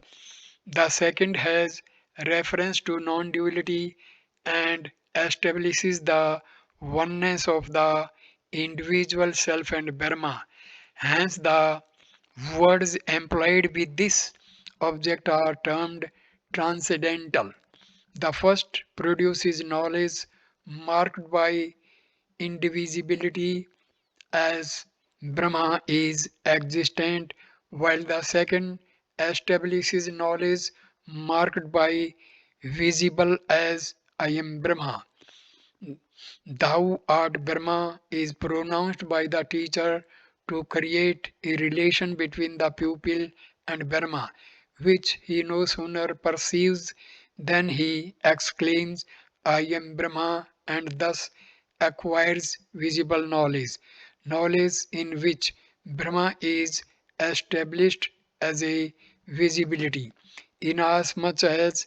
The second has reference to non duality and establishes the oneness of the individual self and Brahma. Hence, the words employed with this object are termed transcendental. The first produces knowledge marked by indivisibility as Brahma is existent, while the second establishes knowledge marked by visible as I am Brahma. Thou art Brahma is pronounced by the teacher to create a relation between the pupil and Brahma, which he no sooner perceives than he exclaims, I am Brahma, and thus acquires visible knowledge, knowledge in which Brahma is established as a visibility, inasmuch as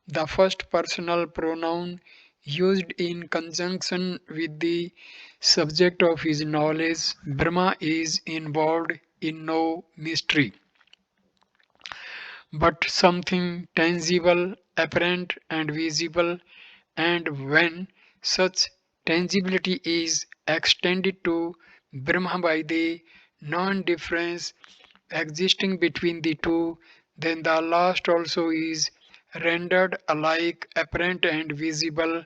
the first personal pronoun used in conjunction with the subject of his knowledge, Brahma is involved in no mystery, but something tangible, apparent, and visible, and when such tangibility is extended to Brahma by the non difference existing between the two, then the last also is rendered alike apparent and visible.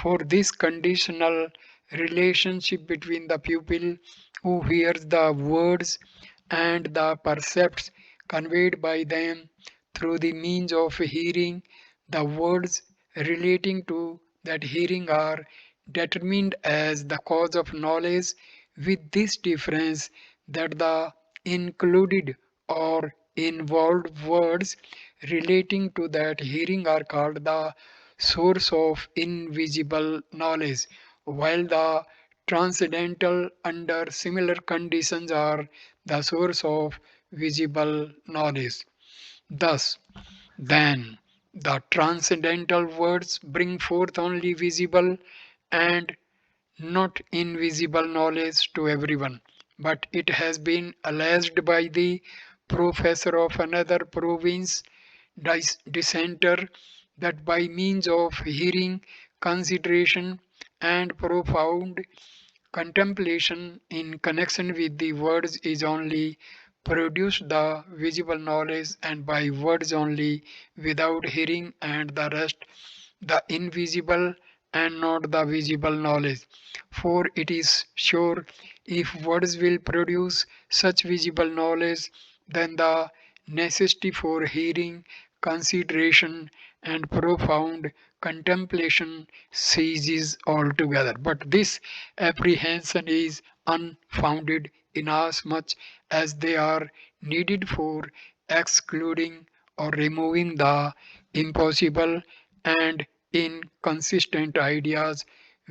For this conditional relationship between the pupil who hears the words and the percepts conveyed by them through the means of hearing, the words relating to that hearing are determined as the cause of knowledge, with this difference that the included or involved words relating to that hearing are called the source of invisible knowledge, while the transcendental under similar conditions are the source of visible knowledge. Thus, then, the transcendental words bring forth only visible and not invisible knowledge to everyone. But it has been alleged by the professor of another province, dissenter, that by means of hearing, consideration, and profound contemplation in connection with the words is only produced the visible knowledge, and by words only, without hearing and the rest, the invisible and not the visible knowledge. For it is sure, if words will produce such visible knowledge, then the necessity for hearing, consideration, and profound contemplation ceases altogether. But this apprehension is unfounded inasmuch as they are needed for excluding or removing the impossible and inconsistent ideas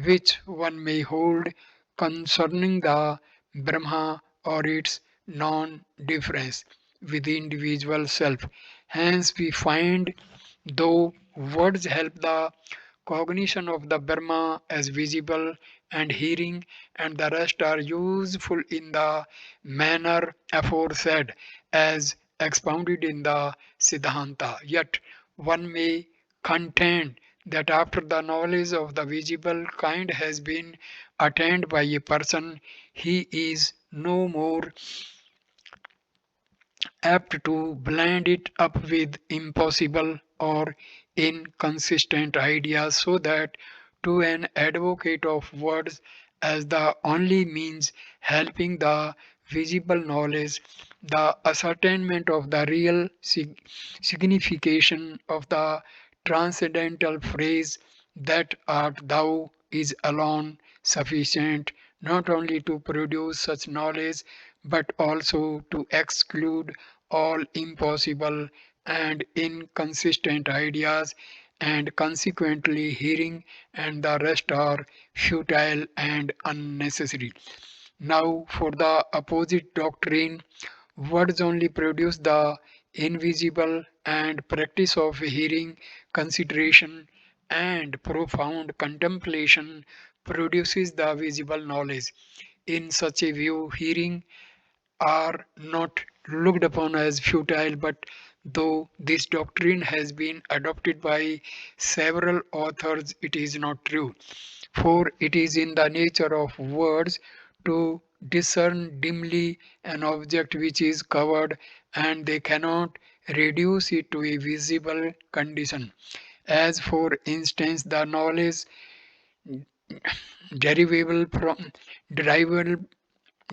which one may hold concerning the Brahma or its non difference with the individual self. Hence, we find though words help the cognition of the Brahma as visible and hearing, and the rest are useful in the manner aforesaid as expounded in the Siddhanta. Yet one may contend that after the knowledge of the visible kind has been attained by a person, he is no more apt to blend it up with impossible or inconsistent ideas, so that to an advocate of words as the only means helping the visible knowledge, the ascertainment of the real signification of the transcendental phrase that art thou is alone sufficient not only to produce such knowledge but also to exclude all impossible and inconsistent ideas, and consequently hearing and the rest are futile and unnecessary. Now, for the opposite doctrine, words only produce the invisible, and practice of hearing, consideration, and profound contemplation produces the visible knowledge. In such a view, hearing are not looked upon as futile, but though this doctrine has been adopted by several authors, it is not true. For it is in the nature of words to discern dimly an object which is covered, and they cannot reduce it to a visible condition. As for instance, the knowledge derivable from derivable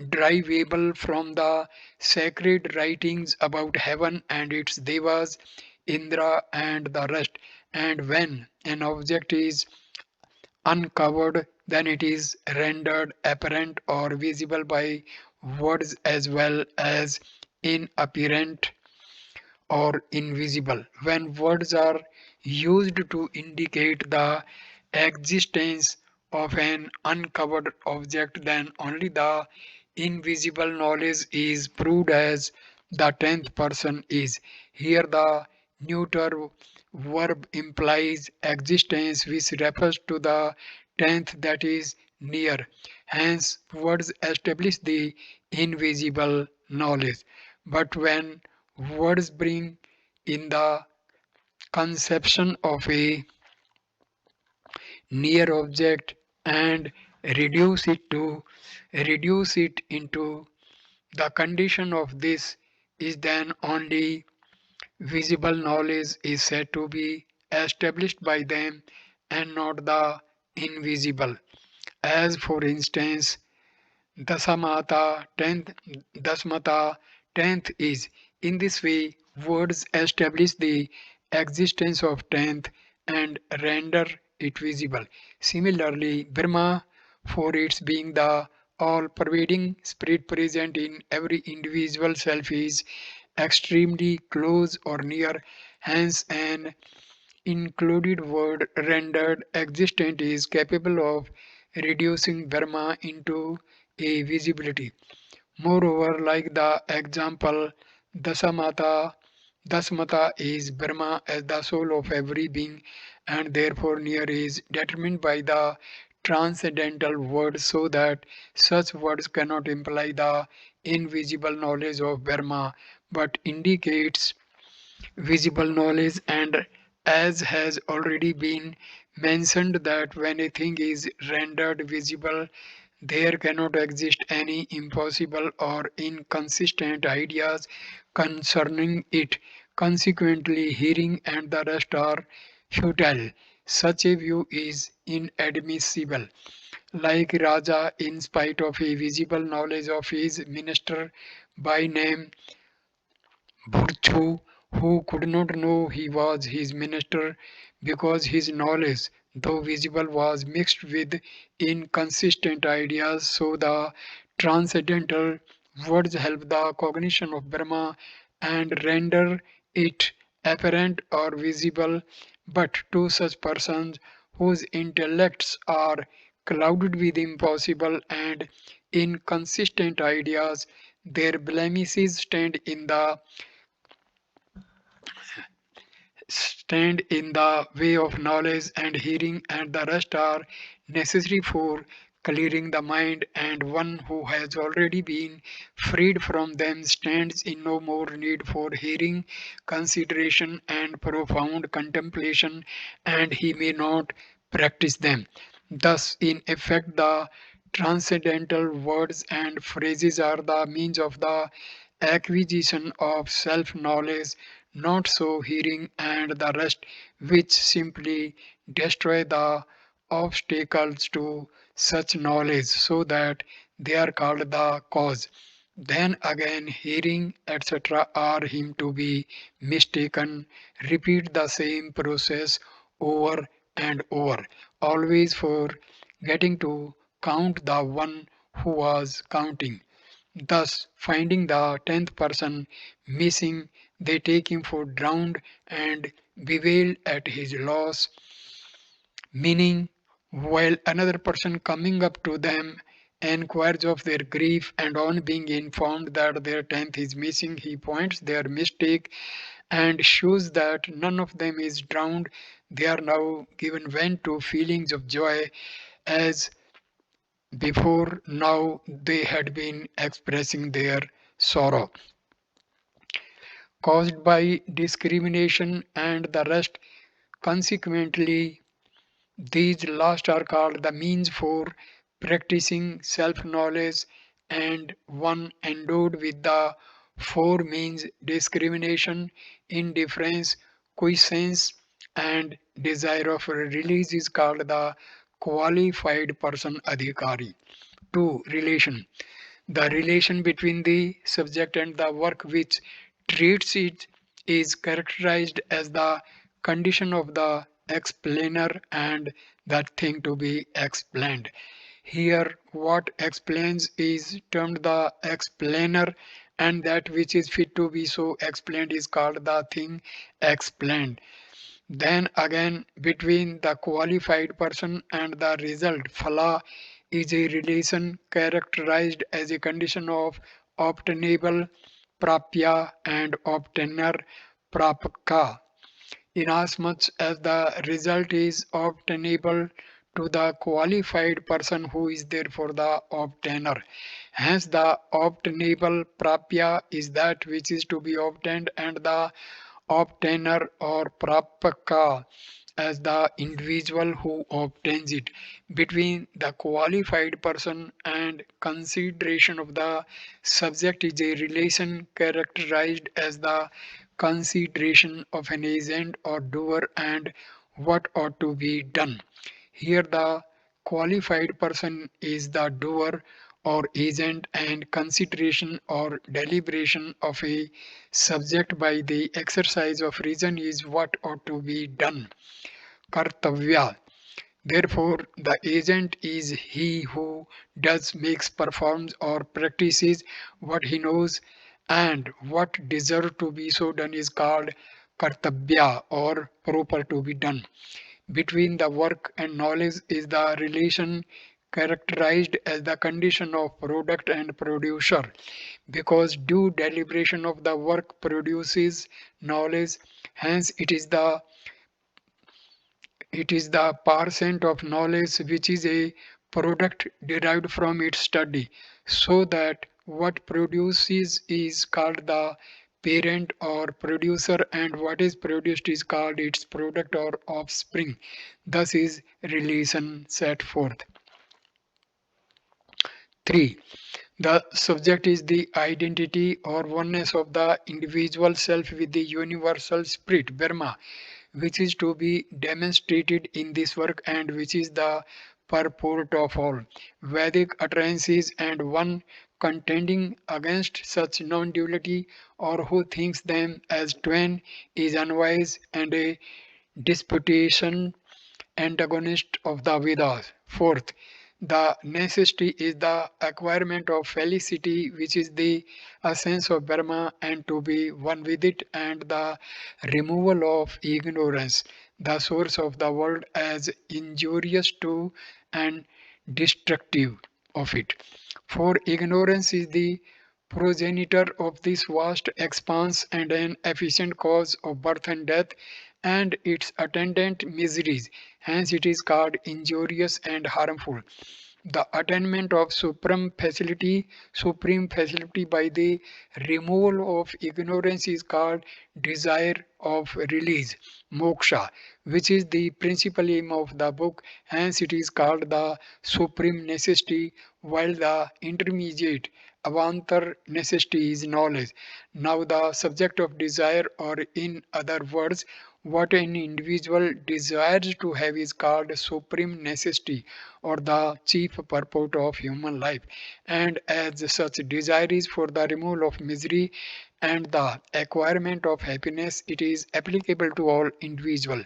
derivable from the sacred writings about heaven and its devas, Indra and the rest. And when an object is uncovered, then it is rendered apparent or visible by words as well as inapparent or invisible. When words are used to indicate the existence of an uncovered object, then only the invisible knowledge is proved as the tenth person is. Here, the neuter verb implies existence, which refers to the tenth that is near. Hence, words establish the invisible knowledge. But when words bring in the conception of a near object and reduce it into the condition of this is, then only visible knowledge is said to be established by them and not the invisible. As for instance, Dasamata tenth Dasmata tenth is. In this way, words establish the existence of tenth and render it visible. Similarly, Brahma, for its being the all-pervading spirit present in every individual self, is extremely close or near. Hence, an included word rendered existent is capable of reducing Brahma into a visibility. Moreover, like the example, Dasamata, Dasmata is Brahma as the soul of every being, and therefore near is determined by the transcendental word, so that such words cannot imply the invisible knowledge of Brahma, but indicates visible knowledge, and As has already been mentioned that when a thing is rendered visible, there cannot exist any impossible or inconsistent ideas concerning it. Consequently, hearing and the rest are futile. Such a view is inadmissible. Like Raja, in spite of a visible knowledge of his minister by name Bhurchu, who could not know he was his minister because his knowledge, though visible, was mixed with inconsistent ideas. So the transcendental words help the cognition of Brahma and render it apparent or visible. But to such persons whose intellects are clouded with impossible and inconsistent ideas, their blemishes stand in the way of knowledge, and hearing and the rest are necessary for clearing the mind, and one who has already been freed from them stands in no more need for hearing, consideration, and profound contemplation, and he may not practice them. Thus, in effect, the transcendental words and phrases are the means of the acquisition of self knowledge, not so hearing and the rest, which simply destroy the obstacles to such knowledge, so that they are called the cause. Then again, hearing, etc., are him to be mistaken, repeat the same process over and over, always for getting to count the one who was counting. Thus, finding the tenth person missing, they take him for drowned and bewail at his loss, meaning, while another person coming up to them enquires of their grief, and on being informed that their tenth is missing, he points their mistake and shows that none of them is drowned. They are now given vent to feelings of joy as before now they had been expressing their sorrow caused by discrimination and the rest. Consequently, these last are called the means for practicing self knowledge, and one endowed with the four means discrimination, indifference, quiescence, and desire of release is called the qualified person adhikari. 2. Relation. The relation between the subject and the work which treats it is characterized as the condition of the explainer and that thing to be explained. Here, what explains is termed the explainer, and that which is fit to be so explained is called the thing explained. Then again, between the qualified person and the result, phala is a relation characterized as a condition of obtainable prapya and obtainer prapaka, inasmuch as the result is obtainable to the qualified person who is therefore the obtainer. Hence, the obtainable prapya is that which is to be obtained, and the obtainer or prapaka as the individual who obtains it. Between the qualified person and consideration of the subject is a relation characterized as the consideration of an agent or doer and what ought to be done. Here, the qualified person is the doer or agent, and consideration or deliberation of a subject by the exercise of reason is what ought to be done. Kartavya. Therefore, the agent is he who does, makes, performs, or practices what he knows, and what deserves to be so done is called kartabya or proper to be done. Between the work and knowledge is the relation characterized as the condition of product and producer, because due deliberation of the work produces knowledge. Hence it is the percent of knowledge which is a product derived from its study, so that what produces is called the parent or producer, and what is produced is called its product or offspring. Thus is relation set forth. 3. The subject is the identity or oneness of the individual self with the universal spirit, Brahma, which is to be demonstrated in this work and which is the purport of all Vedic utterances, and one contending against such non-duality or who thinks them as twain is unwise and a disputation antagonist of the Vedas. Fourth, the necessity is the acquirement of felicity, which is the essence of Brahma, and to be one with it, and the removal of ignorance, the source of the world, as injurious to and destructive of it. For ignorance is the progenitor of this vast expanse and an efficient cause of birth and death and its attendant miseries. Hence, it is called injurious and harmful. The attainment of supreme facility by the removal of ignorance is called desire of release, moksha, which is the principal aim of the book. Hence, it is called the supreme necessity, while the intermediate avantar necessity is knowledge. Now, the subject of desire, or in other words, what an individual desires to have is called supreme necessity or the chief purport of human life. And as such, desire is for the removal of misery and the acquirement of happiness. It is applicable to all individual,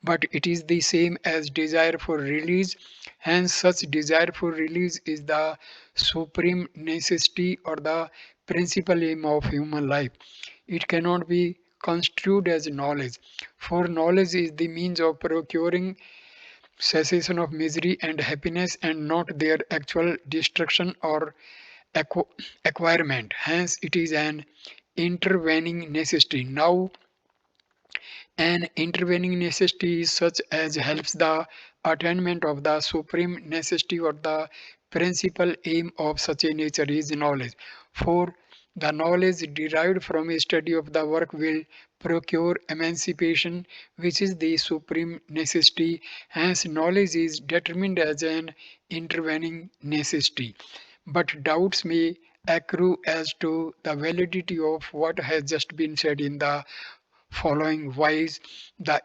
but it is the same as desire for release. Hence, such desire for release is the supreme necessity or the principal aim of human life. It cannot be construed as knowledge, for knowledge is the means of procuring cessation of misery and happiness and not their actual destruction or acqu- acquirement. Hence, it is an intervening necessity. Now, an intervening necessity is such as helps the attainment of the supreme necessity or the principal aim of such a nature is knowledge. For the knowledge derived from a study of the work will procure emancipation, which is the supreme necessity. Hence, knowledge is determined as an intervening necessity. But doubts may accrue as to the validity of what has just been said in the following wise the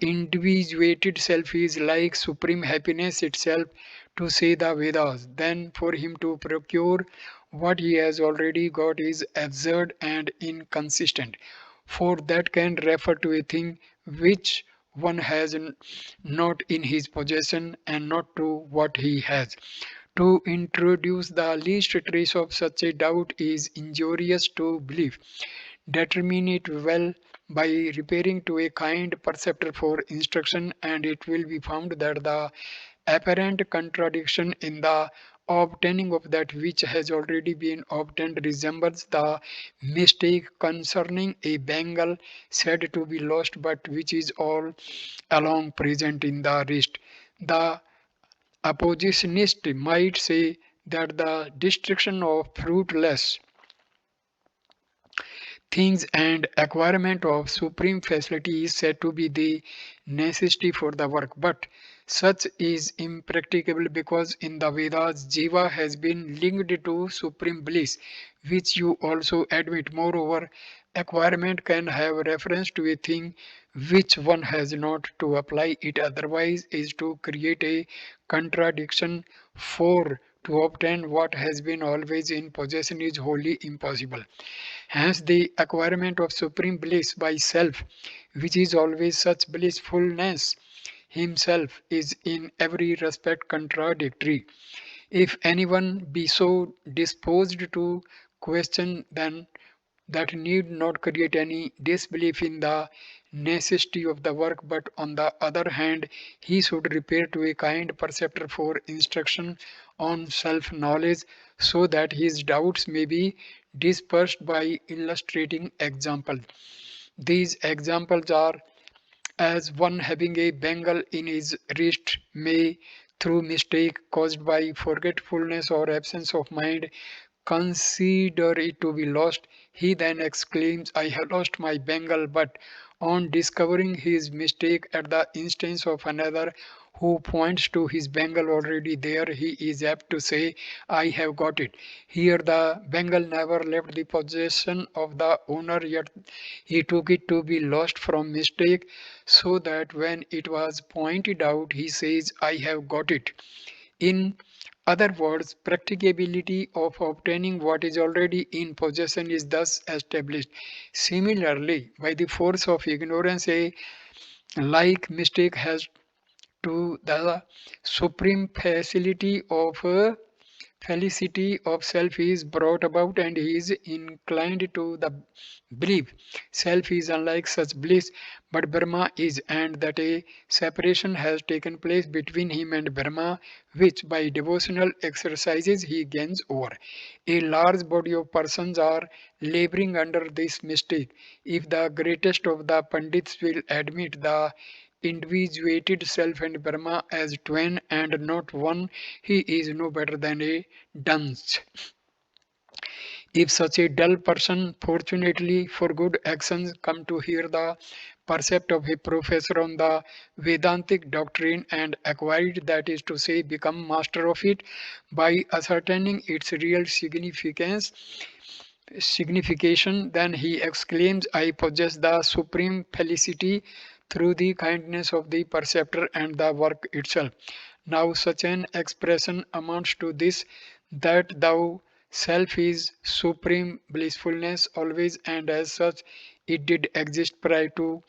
individuated self is like supreme happiness itself, to say the Vedas. Then for him to procure what he has already got is absurd and inconsistent, for that can refer to a thing which one has not in his possession and not to what he has. To introduce the least trace of such a doubt is injurious to belief. Determine it well by repairing to a kind preceptor for instruction, and it will be found that the apparent contradiction in the obtaining of that which has already been obtained resembles the mistake concerning a bangle said to be lost but which is all along present in the wrist. The oppositionist might say that the destruction of fruitless things and acquirement of supreme facility is said to be the necessity for the work, but such is impracticable because in the Vedas jiva has been linked to supreme bliss, which you also admit. Moreover, acquirement can have reference to a thing which one has not. To apply it otherwise is to create a contradiction, for to obtain what has been always in possession is wholly impossible. Hence, the acquirement of supreme bliss by self, which is always such blissfulness himself, is in every respect contradictory. If anyone be so disposed to question, then that need not create any disbelief in the necessity of the work, but on the other hand, he should repair to a kind preceptor for instruction on self knowledge, so that his doubts may be dispersed by illustrating examples. These examples are as one having a bangle in his wrist may, through mistake caused by forgetfulness or absence of mind, consider it to be lost. He then exclaims, I have lost my bangle, but on discovering his mistake at the instance of another who points to his bangle already there, he is apt to say, I have got it. Here the bangle never left the possession of the owner, yet he took it to be lost from mistake, so that when it was pointed out, he says, I have got it. In other words, practicability of obtaining what is already in possession is thus established. Similarly, by the force of ignorance, a like mistake has to the supreme facility of felicity of self is brought about, and he is inclined to the belief self is unlike such bliss, but Brahma is, and that a separation has taken place between him and Brahma, which by devotional exercises he gains over. A large body of persons are laboring under this mistake. If the greatest of the Pandits will admit the individuated self and Brahma as twain and not one, he is no better than a dunce. If such a dull person, fortunately for good actions, come to hear the percept of a professor on the Vedantic doctrine and acquire it, that is to say, become master of it by ascertaining its real signification, then he exclaims, I possess the supreme felicity through the kindness of the perceptor and the work itself. Now, such an expression amounts to this, that thou self is supreme blissfulness always, and as such it did exist prior to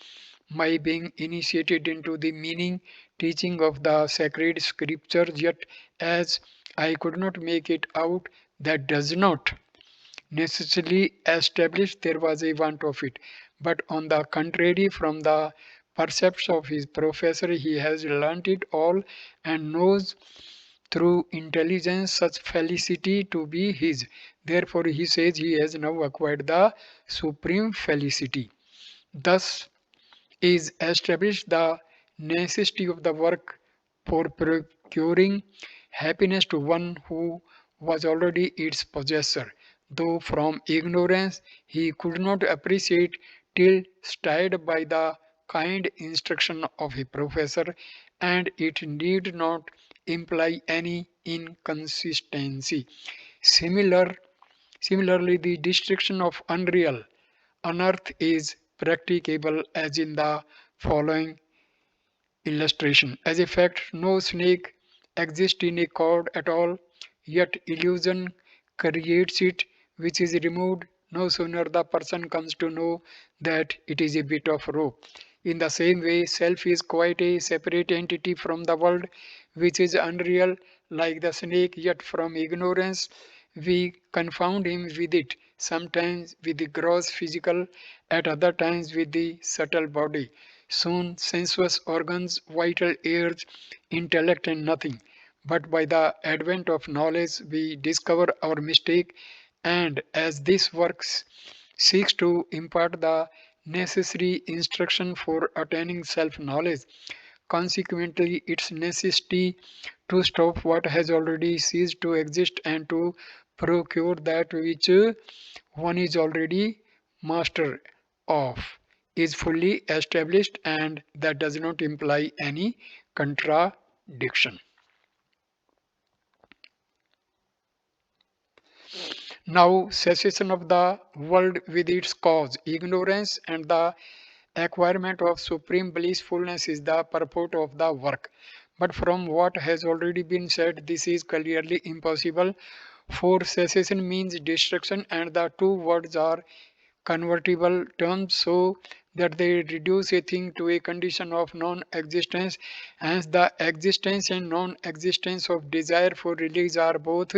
my being initiated into the meaning teaching of the sacred scriptures, yet as I could not make it out, that does not necessarily established there was a want of it. But on the contrary, from the percepts of his professor, he has learnt it all and knows through intelligence such felicity to be his. Therefore, he says he has now acquired the supreme felicity. Thus is established the necessity of the work for procuring happiness to one who was already its possessor, though from ignorance he could not appreciate till stirred by the kind instruction of a professor, and it need not imply any inconsistency. Similar, Similarly, the destruction of unreal unearth is practicable as in the following illustration. As a fact, no snake exists in a cord at all, yet illusion creates it, which is removed no sooner the person comes to know that it is a bit of rope. In the same way, self is quite a separate entity from the world, which is unreal like the snake, yet from ignorance we confound him with it, sometimes with the gross physical, at other times with the subtle body. Soon sensuous organs, vital airs, intellect and nothing. But by the advent of knowledge we discover our mistake, and as this works seeks to impart the necessary instruction for attaining self-knowledge, consequently its necessity to stop what has already ceased to exist and to procure that which one is already master of is fully established, and that does not imply any contradiction. Now, cessation of the world with its cause, ignorance, and the acquirement of supreme blissfulness is the purport of the work. But from what has already been said, this is clearly impossible, for cessation means destruction, and the two words are convertible terms so that they reduce a thing to a condition of non-existence. Hence the existence and non-existence of desire for release are both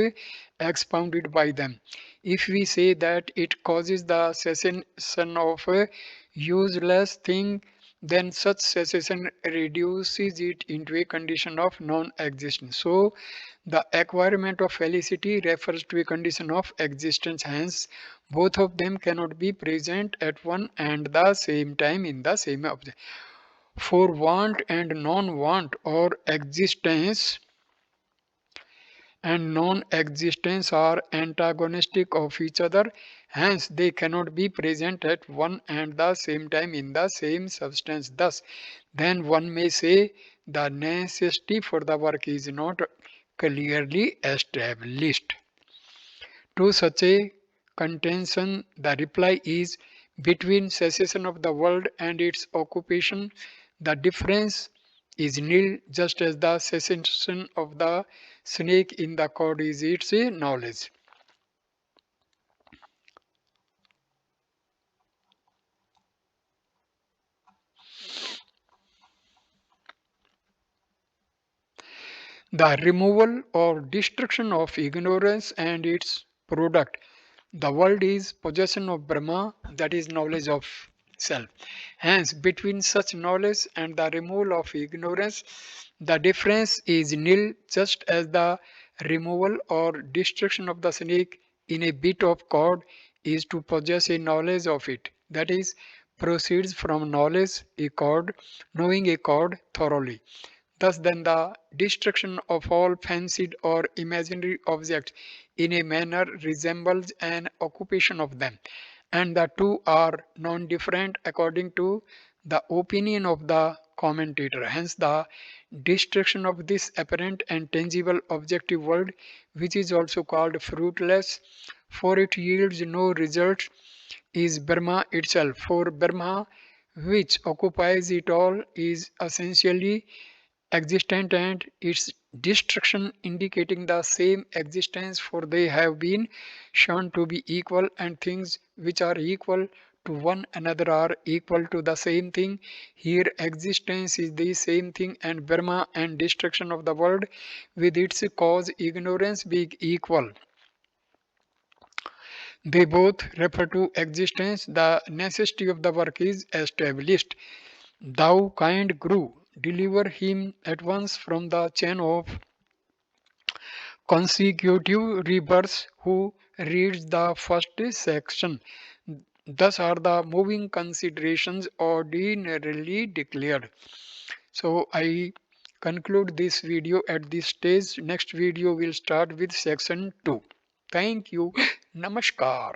expounded by them. If we say that it causes the cessation of a useless thing, then such cessation reduces it into a condition of non-existence. So the acquirement of felicity refers to a condition of existence. Hence both of them cannot be present at one and the same time in the same object. For want and non-want, or existence and non-existence are antagonistic of each other, hence they cannot be present at one and the same time in the same substance. Thus, then one may say the necessity for the work is not clearly established. To such a contention, the reply is between cessation of the world and its occupation, the difference is nil, just as the cessation of the snake in the cord is its knowledge. The removal or destruction of ignorance and its product. The world is possession of Brahma, that is knowledge of self. Hence, between such knowledge and the removal of ignorance, the difference is nil, just as the removal or destruction of the snake in a bit of cord is to possess a knowledge of it. That is, proceeds from knowledge a cord, knowing a cord thoroughly. Thus, then, the destruction of all fancied or imaginary objects in a manner resembles an occupation of them, and the two are non different according to the opinion of the commentator. Hence, the destruction of this apparent and tangible objective world, which is also called fruitless, for it yields no result, is Brahma itself. For Brahma, which occupies it all, is essentially existent and its destruction indicating the same existence, for they have been shown to be equal, and things which are equal to one another are equal to the same thing. Here existence is the same thing, and Brahma and destruction of the world with its cause ignorance being equal, they both refer to existence. The necessity of the work is established. Thou kind Guru, deliver him at once from the chain of consecutive rebirths who reads the first section. Thus are the moving considerations ordinarily declared. So I conclude this video at this stage. Next video will start with section 2. Thank you. Namaskar.